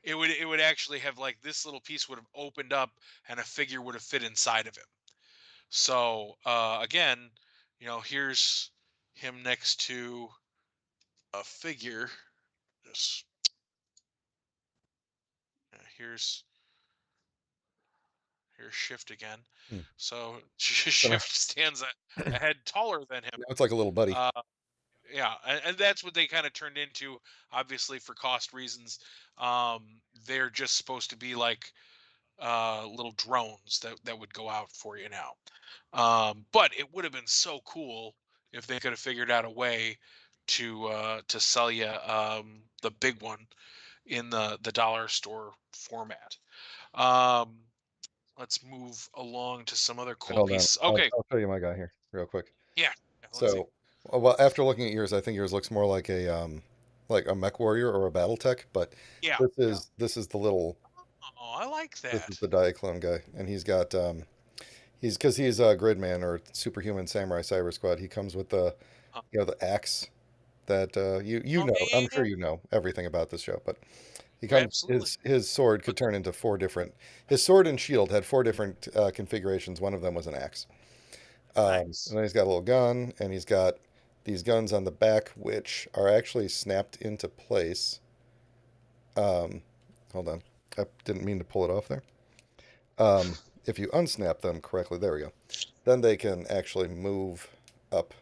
it would actually have like this little piece would have opened up and a figure would have fit inside of him. So again, here's him next to a figure. Just here's Shift again. Hmm. So Gonna- Shift stands a head taller than him. Now it's like a little buddy. Uh, Yeah, and that's what they kind of turned into. Obviously, for cost reasons, they're just supposed to be like little drones that would go out for you now. But it would have been so cool if they could have figured out a way to sell you the big one in the dollar store format. Um, let's move along to some other Wait, cool hold on. pieces. I'll, Okay, I'll show you my guy here real quick. yeah, yeah, let's see. So, well, after looking at yours, I think yours looks more like a mech warrior or a battle tech. But Yeah, this yeah. is this is the little Oh, I like this is that. the Diaclone guy, and he's got he's because he's a Gridman or Superhuman Samurai Cyber Squad. He comes with the Uh, the axe that you oh know. yeah, yeah, I'm yeah. sure you know everything about this show, but he comes Absolutely. his sword could But turn into four different. His sword and shield had four different configurations. One of them was an axe. And nice. then he's got a little gun, and he's got these guns on the back, which are actually snapped into place. Um, hold on, I didn't mean to pull it off there. If you unsnap them correctly, there we go. Then they can actually move up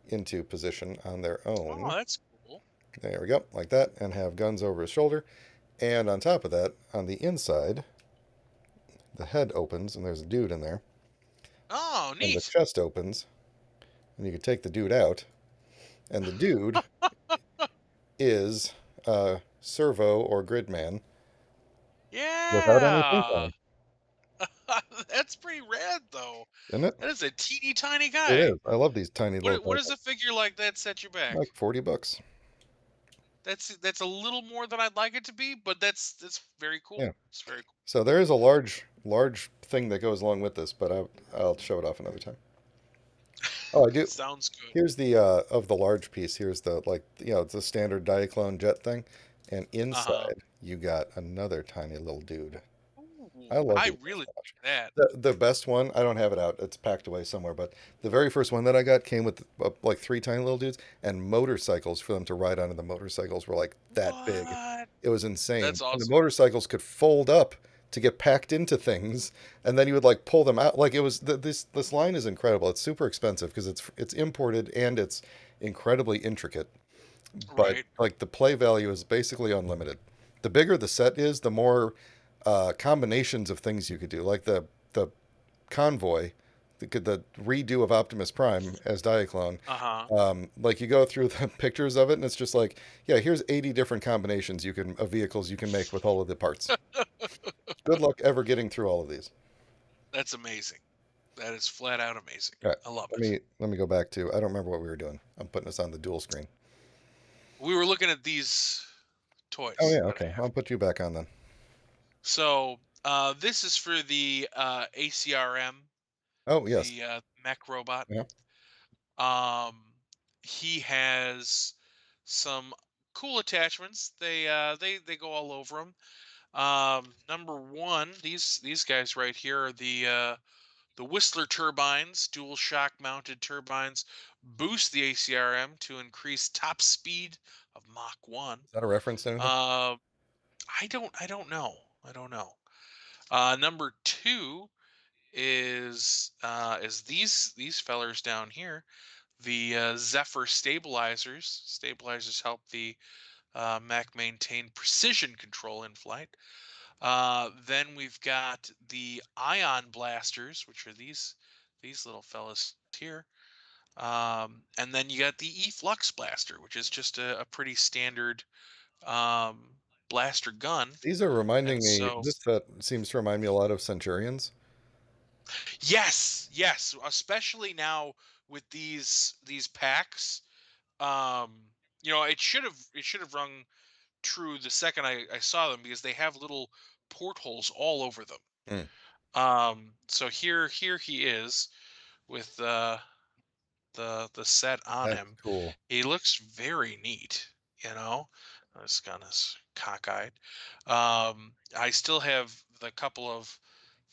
into position on their Oh, own. that's cool. There we go, like that, and have guns over his shoulder. And on top of that, on the inside, the head opens, and there's a dude in there, Oh, and the neat. chest opens, and you can take the dude out, and the dude is servo or gridman without any paint on Yeah. him, That's pretty rad, though. isn't it? That is a teeny tiny It guy. is. I love these tiny little What guys. does a figure like that set you back? Like $40. That's a little more than I'd like it to be, but that's very Yeah. cool. It's very cool. So there is a large thing that goes along with this, but I'll show it off another time. Oh, I do. Sounds good. Here's the of the large piece. Here's the like it's a standard Diaclone jet thing, and Uh-huh. inside you got another tiny little dude. I Ooh, love I these really so much. like that. The best one, I don't have it out. It's packed away somewhere, but the very first one that I got came with like three tiny little dudes and motorcycles for them to ride on, and the motorcycles were like that big. What? It was insane. That's And the awesome. motorcycles could fold up to get packed into things, and then you would like pull them out. Like it was this line is incredible. It's super expensive because it's imported and it's incredibly intricate, but Right. like the play value is basically unlimited. The bigger the set is, the more combinations of things you could do. Like the convoy, the redo of Optimus Prime as Diaclone. Uh-huh. Like you go through the pictures of it, and it's just like, yeah, here's 80 different combinations you can of vehicles you can make with all of the parts. Good luck ever getting through all of these. That's amazing. That is flat out amazing. All right, I love let it. me go back to. I don't remember what we were doing. I'm putting this on the dual screen. We were looking at these Oh toys yeah, that I okay. have. I'll put you back on then. So this is for the ACRM, Oh yes. the mech robot. Yeah. Um, he has some cool attachments. They go all over him. Number one, these guys right here are the Whistler turbines, dual shock mounted turbines, boost the ACRM to increase top speed of Mach 1. Is that a reference to anything? Uh, I don't know. I don't know. Number two is these fellers down here, the Zephyr stabilizers. Stabilizers help the Mac maintain precision control in flight. Then we've got the ion blasters, which are these little fellas here. And then you got the E-flux blaster, which is just a pretty standard um, blaster gun. These are reminding And me. so, This set seems to remind me a lot of Centurions. yes, yes, especially now with these packs. Um, it should have rung true the second I saw them because they have little portholes all over them. Mm, So here he is with the set on that's him. cool. He looks very neat, you know. This kind of cockeyed. I still have the couple of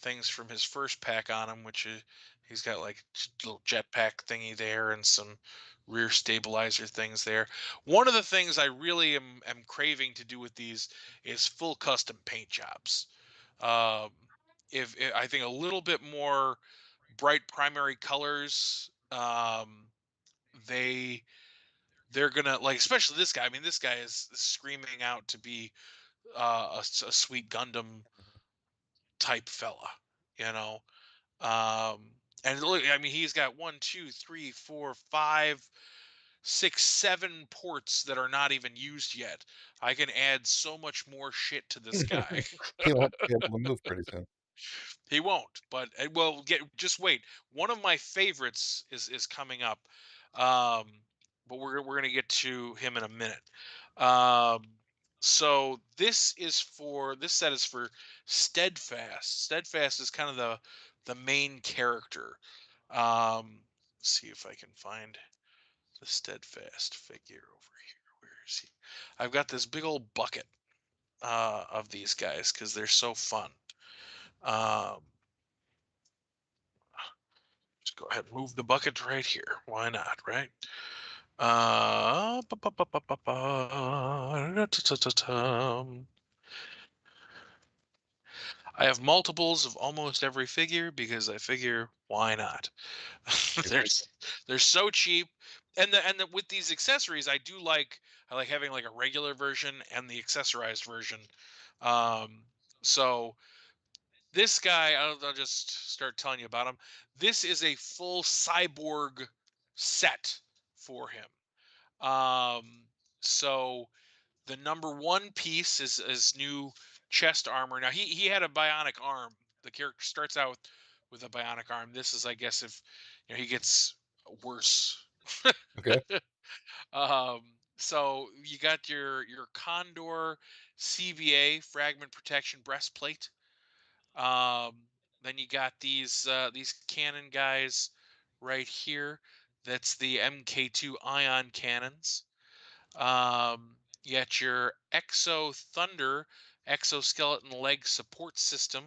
things from his first pack on him, which is he's got like little jetpack thingy there and some rear stabilizer things there. One of the things I really am craving to do with these is full custom paint jobs. Um, if I think a little bit more bright primary colors, they they're gonna like, especially this guy. I mean, this guy is screaming out to be a sweet Gundam type fella, you know. And look, I mean, he's got one, two, three, four, five, six, seven ports that are not even used yet. I can add so much more shit to this guy. He won't be able to move pretty soon. He won't, but well, just wait. One of my favorites is coming up, um, but we're gonna get to him in a minute. Um, so this set is for Steadfast. Steadfast is kind of the main character. See if I can find the Steadfast figure over here. Where is he? I've got this big old bucket of these guys because they're so fun. Um, Just go ahead and move the bucket right here. Why not, right? I have multiples of almost every figure because I figure why not? they're Right. they're so cheap, and with these accessories, I like having like a regular version and the accessorized version. Um, so this guy, I'll just start telling you about him. This is a full cyborg set for him. Um, so the number one piece is new chest armor. Now he had a bionic arm. The character starts out with a bionic arm. This is, I guess, if he gets worse. Okay. So you got your Condor CVA fragment protection breastplate. Um, then you got these cannon guys right here. That's the MK2 ion cannons. You got your Exo Thunder exoskeleton leg support system,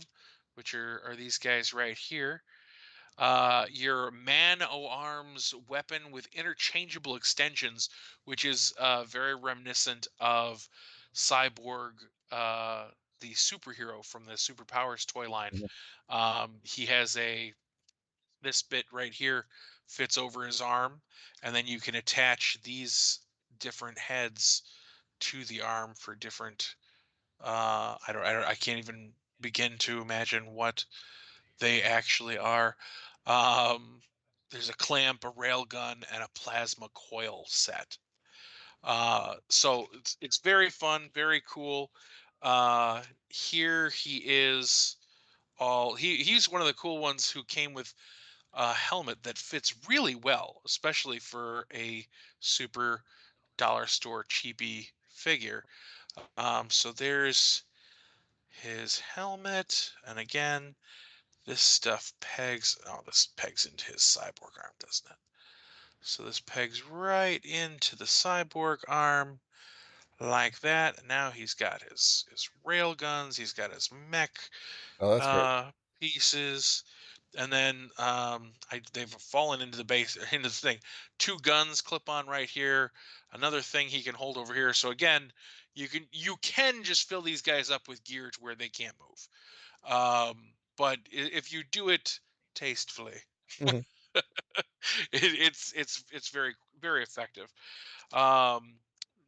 which are these guys right here. Your Man O Arms weapon with interchangeable extensions, which is very reminiscent of Cyborg, the superhero from the Superpowers toy line. Mhm. He has this bit right here fits over his arm, and then you can attach these different heads to the arm for different. I can't even begin to imagine what they actually are. Um, there's a clamp, a rail gun, and a plasma coil set. So it's very fun, very cool. Here he is. He's one of the cool ones who came with a helmet that fits really well, especially for a super dollar store cheapy figure. So there's his helmet, and again, this stuff pegs. Oh, this pegs into his cyborg arm, doesn't it? So this pegs right into the cyborg arm like that. Now he's got his rail guns. He's got his mech Oh, that's very uh, pieces, and then they've fallen into the base into the thing. Two guns clip on right here. Another thing he can hold over here. So again, you can just fill these guys up with gear to where they can't move. But if you do it tastefully, mhm. it's very very effective. Um,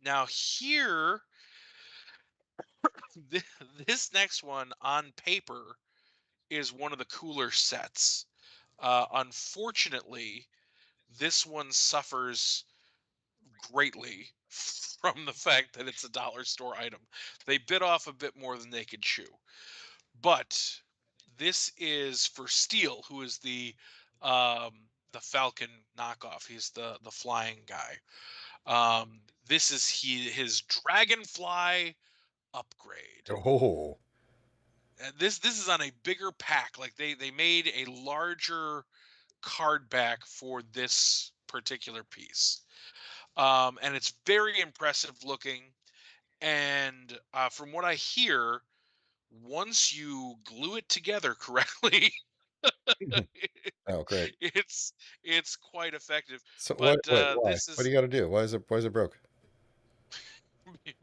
Now here, this next one on paper is one of the cooler sets. Unfortunately, this one suffers greatly from the fact that it's a dollar store item. They bit off a bit more than they could chew. But this is for Steel, who is the Falcon knockoff. He's the flying guy. This is his Dragonfly upgrade. Oh, This is on a bigger pack. Like they made a larger card back for this particular piece. And it's very impressive looking. And from what I hear, once you glue it together correctly, mhm. Oh, great. it's it's quite effective. So But wait, why? this What do is you got to do? Why is it broke?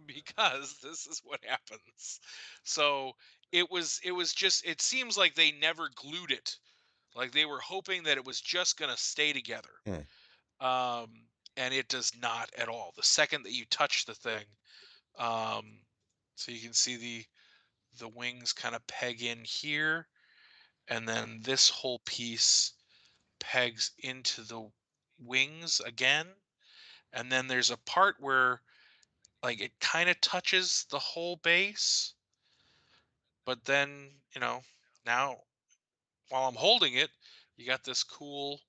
because this is what happens. So it was just, it seems like they never glued it. Like they were hoping that it was just gonna stay together. Hmm. Um, and it does not at all. The second that you touch the thing, um, so you can see the wings kind of peg in here, and then this whole piece pegs into the wings again, and then there's a part where like it kind of touches the whole base, but then now while I'm holding it, you got this cool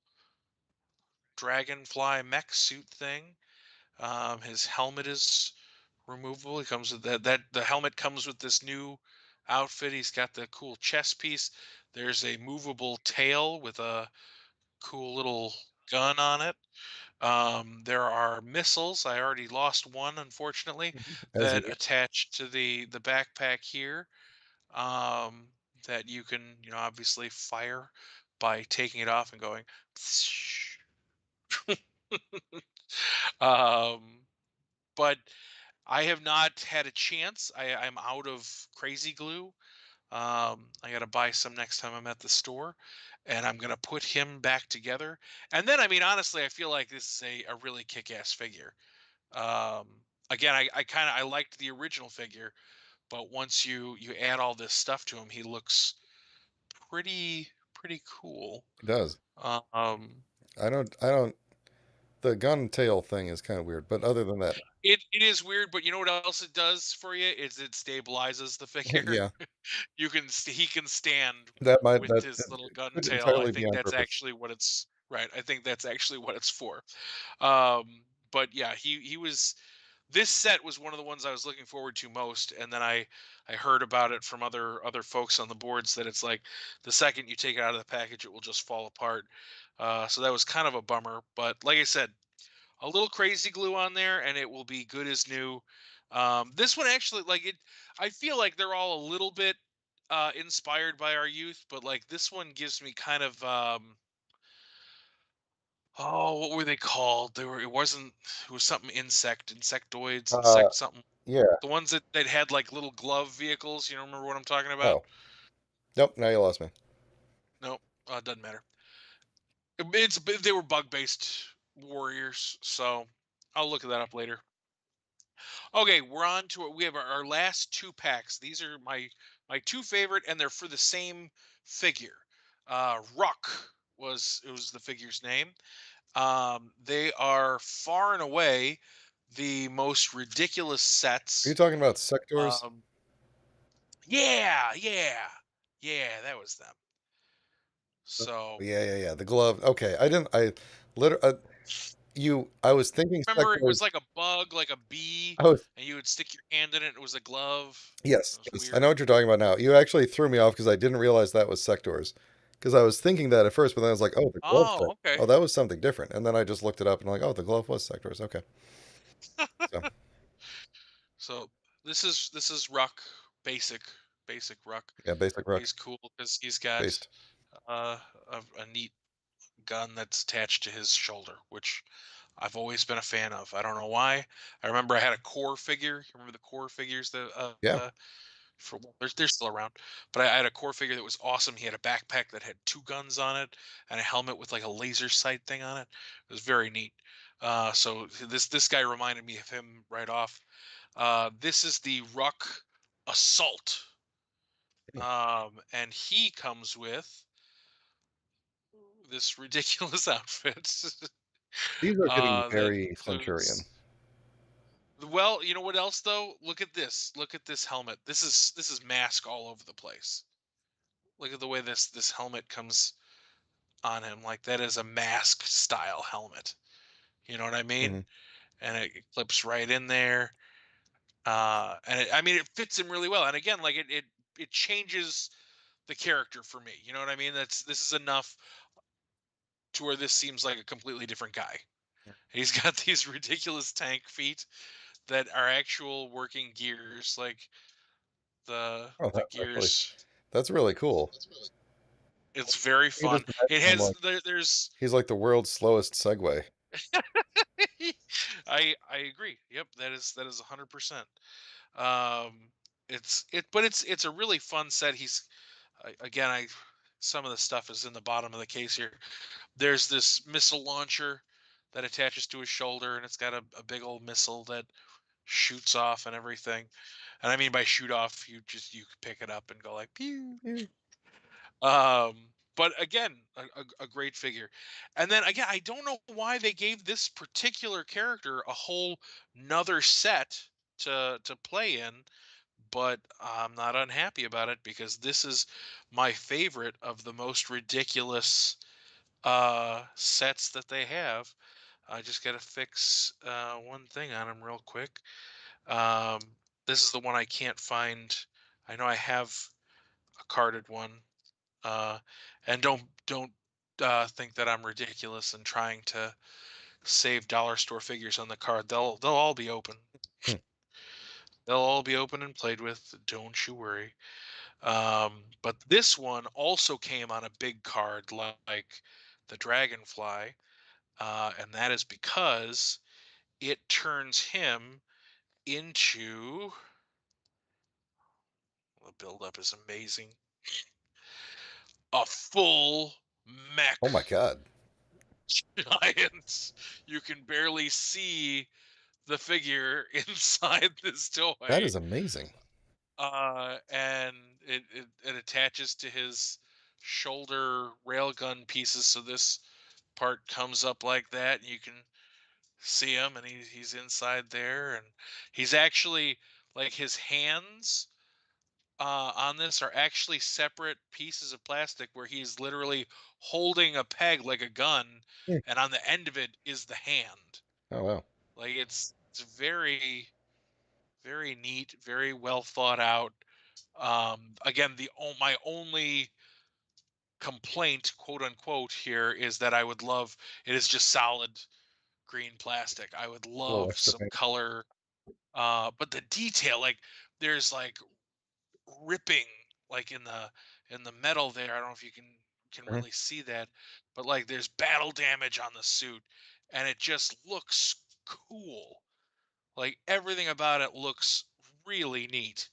dragonfly mech suit thing. His helmet is removable. He comes with that the helmet comes with this new outfit. He's got the cool chest piece. There's a movable tail with a cool little gun on it. There are missiles. I already lost one, unfortunately, As you that attached to the backpack here. Um, that you can, obviously fire by taking it off and going. um, but I have not had a chance. I'm out of crazy glue. I got to buy some next time I'm at the store, and I'm gonna put him back together. And then, I mean, honestly, I feel like this is a really kick-ass figure. Again, I kind of I liked the original figure, but once you add all this stuff to him, he looks pretty cool. it does. Um, I don't. The gun tail thing is kind of weird, but other than that, it is weird, but you know what else it does for you is it stabilizes the figure. yeah, He can stand that might with that his little gun could tail. I entirely be think on that's purpose. actually what it's right. I think that's actually what it's for. But yeah, he was this set was one of the ones I was looking forward to most, and then I heard about it from other folks on the boards that it's like the second you take it out of the package, it will just fall apart. So that was kind of a bummer. But like I said, a little crazy glue on there, and it will be good as new. This one actually, like it, I feel like they're all a little bit inspired by our youth, but like this one gives me kind of oh, what were they called? They were it wasn't it was something insectoids, Uh, insect something. yeah. The ones that had like little glove vehicles. You know, remember what I'm talking about? Oh, nope. Now you lost me. No, doesn't matter. They were bug based warriors, so I'll look that up later. Okay, we're on to it. We have our last two packs. These are my two favorite, and they're for the same figure. Ruck was the figure's name. They are far and away the most ridiculous Are you sets. talking about sectors? Um, yeah, yeah, yeah. That was them. Oh, So yeah. The glove. Okay, I didn't. I literally. I was thinking remember, it was sectors. like a bug, like a bee, I was. and you would stick your hand in it. It was a glove. It Yes, was yes. I weird. know what you're talking about now. You actually threw me off because I didn't realize that was sectors. Because I was thinking that at first, but then I was like, oh, the glove Oh, thing. okay. Oh, that was something different. And then I just looked it up and like, oh, the glove was sectors. Okay. So So this is Ruck, basic Ruck. yeah, basic rock He's cool because he's got based. uh, a neat gun that's attached to his shoulder, which I've always been a fan of. I don't know why. I remember I had a core figure. You remember the core figures that Yeah. for well, they're still around, but I had a core figure that was awesome. He had a backpack that had two guns on it and a helmet with like a laser sight thing on it. It was very neat. So this guy reminded me of him right off. This is the Ruck Assault, and he comes with this ridiculous outfit These are getting that very Centurion. includes. Well, you know what else though? Look at this. Look at this helmet. This is mask all over the place. Look at the way this helmet comes on him. Like that is a mask style helmet. You know what I mean? Hmm. And it clips right in there. I mean, it fits him really well. And again, like it changes the character for me. You know what I mean? This is enough to where this seems like a completely different guy. He's got these ridiculous tank feet that are actual working gears, like the Oh, the actually, gears. that's really cool. It's very You can fun. just imagine It him has like there's he's like the world's slowest Segway. I agree. Yep, that is 100%. Um, but it's a really fun set. Again, I some of the stuff is in the bottom of the case here. There's this missile launcher that attaches to his shoulder, and it's got a big old missile that shoots off and everything. And I mean by shoot off, you could pick it up and go like pew pew. But again, a great figure. And then again, I don't know why they gave this particular character a whole nother set to play in, but I'm not unhappy about it because this is my favorite of the most ridiculous sets that they have. I just got to fix one thing on them real quick. Um, this is the one I can't find. I know I have a carded one, uh, and don't think that I'm ridiculous and trying to save dollar store figures on the card. They'll all be open. Hmm. They'll all be open and played with. Don't you worry. But this one also came on a big card like the Dragonfly, and that is because it turns him into. The buildup is amazing. A full mech Oh my god, giant. You can barely see the figure inside this that toy. is amazing. And it attaches to his shoulder railgun pieces, so this part comes up like that, and you can see him, and he's inside there, and he's actually like his hands on this are actually separate pieces of plastic where he's literally holding a peg like a gun, Hmm. and on the end of it is the hand. Oh wow. Like it's very very neat, very well thought out. Again, my only complaint, quote unquote, here is that I would love it is just solid green plastic. I would A little love extra some paint. color, but the detail, like there's like ripping like in the metal there. I don't know if you can Mhm. really see that, but like there's battle damage on the suit, and it just looks cool. Like everything about it looks really neat.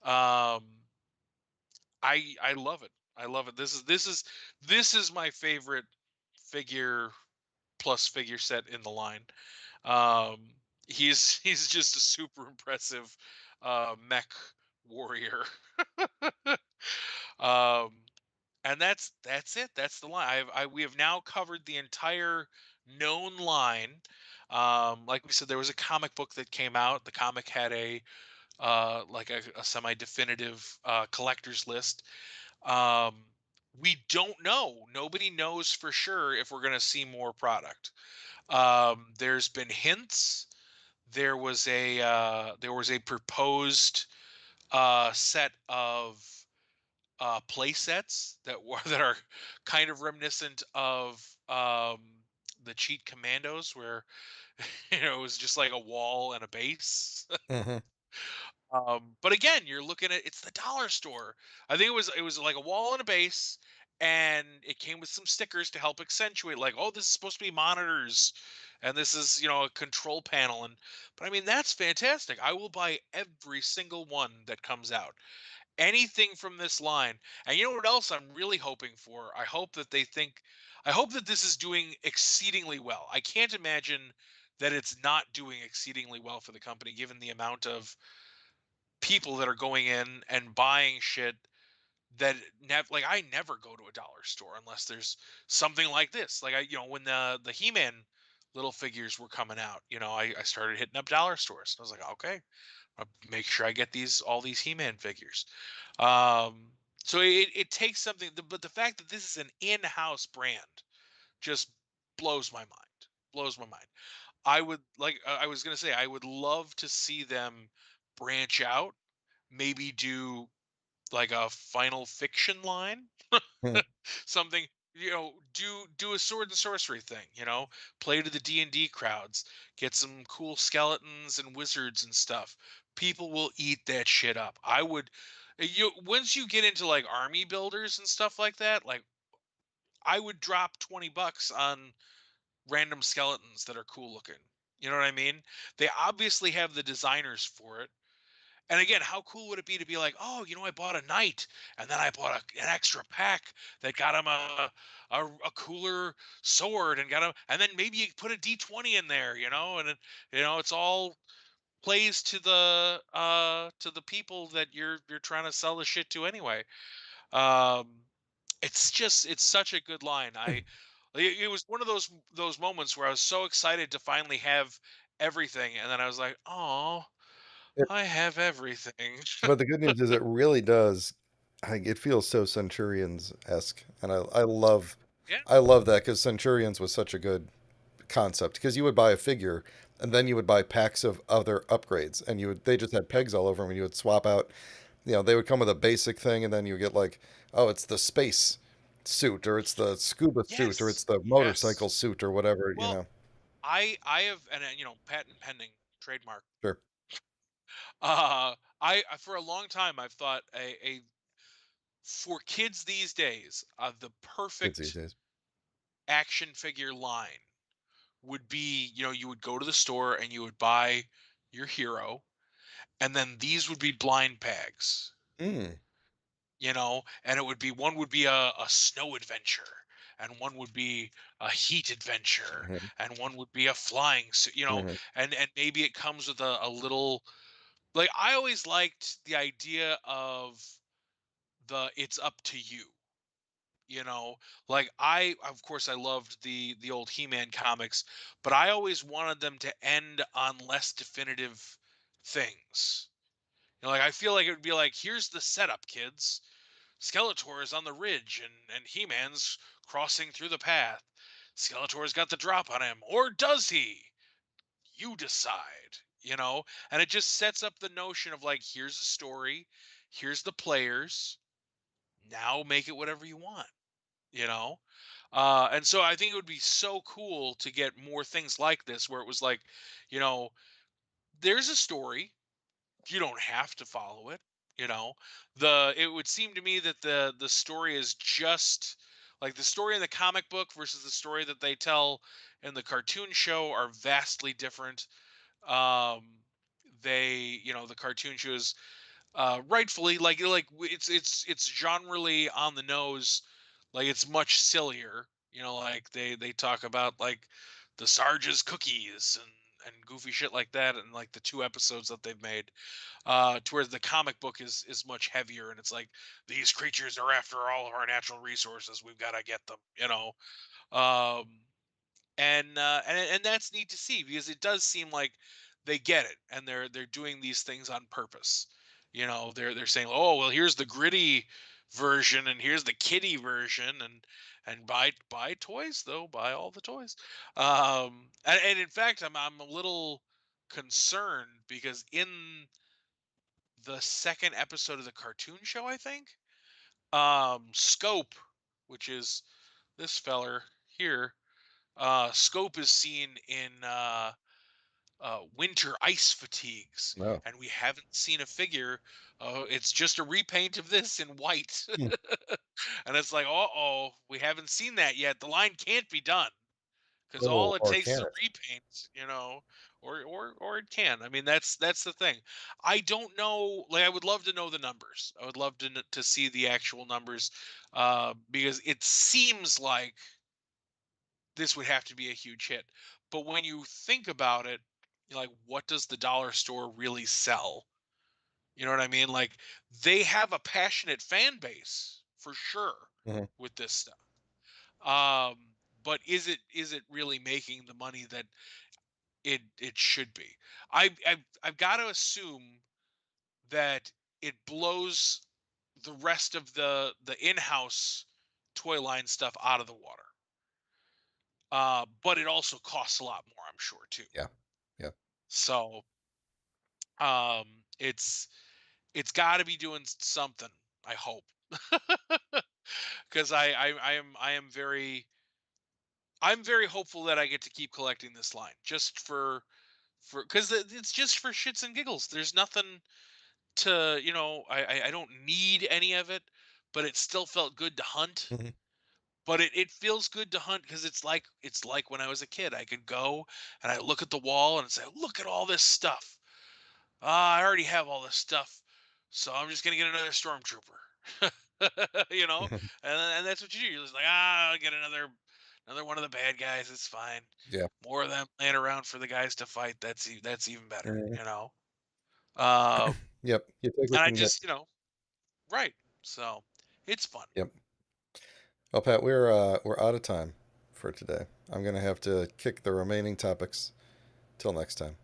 Um, I love it. I love it. This is my favorite figure plus figure set in the line. Um, he's just a super impressive mech warrior. um, and that's it. That's the line. We have now covered the entire known line. Like we said, there was a comic book that came out. The comic had like a semi-definitive collector's list. Um, we don't know. Nobody knows for sure if we're going to see more product. There's been hints. There was a proposed set of play sets that are kind of reminiscent of the Cheat Commandos, where it was just like a wall and a base. Mhm. But again, you're looking at it's the dollar store. I think it was like a wall and a base, and it came with some stickers to help accentuate, like, oh, this is supposed to be monitors, and this is a control panel, and but I mean that's fantastic. I will buy every single one that comes out. Anything from this line. And you know what else I'm really hoping for? I hope that this is doing exceedingly well. I can't imagine that it's not doing exceedingly well for the company given the amount of people that are going in and buying shit that like I never go to a dollar store unless there's something like this. Like when the He-Man little figures were coming out, I started hitting up dollar stores. I was like, okay, I'll make sure I get all these He-Man figures. So it takes something, but the fact that this is an in-house brand just blows my mind. Blows my mind. I was gonna say, I would love to see them branch out, maybe do like a Final Fiction line, Mhm. something. Do a sword and sorcery thing. Play to the D&D crowds, get some cool skeletons and wizards and stuff. People will eat that shit up. I would. Once you get into like army builders and stuff like that, like I would drop $20 on random skeletons that are cool looking. You know what I mean? They obviously have the designers for it, And again, how cool would it be to be like, oh, I bought a knight, and then I bought an extra pack that got him a cooler sword, and got him, and then maybe you put a D20 in there, and it's all plays to the people that you're trying to sell the shit to anyway. Um, it's such a good line. It was one of those moments where I was so excited to finally have everything, and then I was like, oh. It, I have everything. but the good news is it really does. It feels so Centurions esque, and Yeah. I love that because Centurions was such a good concept because you would buy a figure and then you would buy packs of other upgrades and they just had Yep. pegs all over them and you would swap out, they would come with a basic thing and then you get like, oh, it's the space suit or it's the scuba suit or it's Yes. the Yes. motorcycle suit or whatever, Well, I have, and patent pending, trademark. Sure. For a long time I've thought a for kids these days, the Kids these perfect days. action figure line would be, you would go to the store and you would buy your hero, and then these would be blind bags. Mm. And it would be, one would be a snow adventure, and one would be a heat adventure, Hmm. and one would be a flying suit, Hmm. and maybe it comes with a little, like, I always liked the idea of the it's up to you, you know like, I of course I loved the old He-Man comics, but I always wanted them to end on less definitive things. Like, I feel like it would be like, here's the setup, kids. Skeletor is on the ridge, and He-Man's crossing through the path. Skeletor's got the drop on him, or does he? You decide, And it just sets up the notion of, like, here's the story, here's the players. Now make it whatever you want, you know. And so I think it would be so cool to get more things like this, where it was like, you know, there's a story, you don't have to follow it, you know it would seem to me that the story is just like the story in the comic book versus the story that they tell in the cartoon show are vastly different. um the cartoon shows, rightfully, it's genrely on the nose, like it's much sillier, like they talk about, like, the Sarge's cookies and goofy shit like that, and like the two episodes that they've made, to where the comic book is much heavier, and it's like, these creatures are after all of our natural resources, we've got to get them, um and that's neat to see, because it does seem like they get it, and they're doing these things on purpose. They're saying, oh, well, here's the gritty version, and here's the kiddie version, and buy toys, though, buy all the toys. And in fact, I'm a little concerned, because in the second episode of the cartoon show, I think, Scope, which is this feller here, Scope is seen in winter ice fatigues, No. and we haven't seen a figure. It's just a repaint of this in white, Hmm. and it's like, oh, we haven't seen that yet. The line can't be done, because Oh, all it or takes is can a it? repaint, or it can. I mean, that's the thing. I don't know. Like, I would love to know the numbers. I would love to see the actual numbers, because it seems like this would have to be a huge hit. But when you think about it, you're like, what does the dollar store really sell? You know what I mean? Like, they have a passionate fan base for sure Hmm. with this stuff. But is it really making the money that it should be? I've got to assume that it blows the rest of the in-house toy line stuff out of the water. But it also costs a lot more, I'm sure, too. Yeah. Yeah. So, it's got to be doing something. I hope, because I'm very hopeful that I get to keep collecting this line, just for because it's just for shits and giggles. There's nothing to, I don't need any of it, but it still felt good to hunt. Hmm. But it feels good to hunt, because it's like when I was a kid. I could go and I look at the wall and say, look at all this stuff. I already have all this stuff, so I'm just gonna get another stormtrooper. you know, and that's what you do. You're just like, I'll get another one of the bad guys. It's fine. Yeah. More of them laying around for the guys to fight. That's even better. Mhm. You know. Um, Yep. You take and what I you can get. just, right. So it's fun. Yep. Well, Pat, we're out of time for today. I'm gonna have to kick the remaining topics till next time,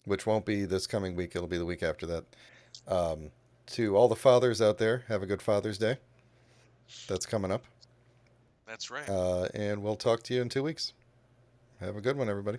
which won't be this coming week. It'll be the week after that. Um, to all the fathers out there, have a good Father's Day. That's coming up. That's right. And we'll talk to you in 2 weeks. Have a good one, everybody.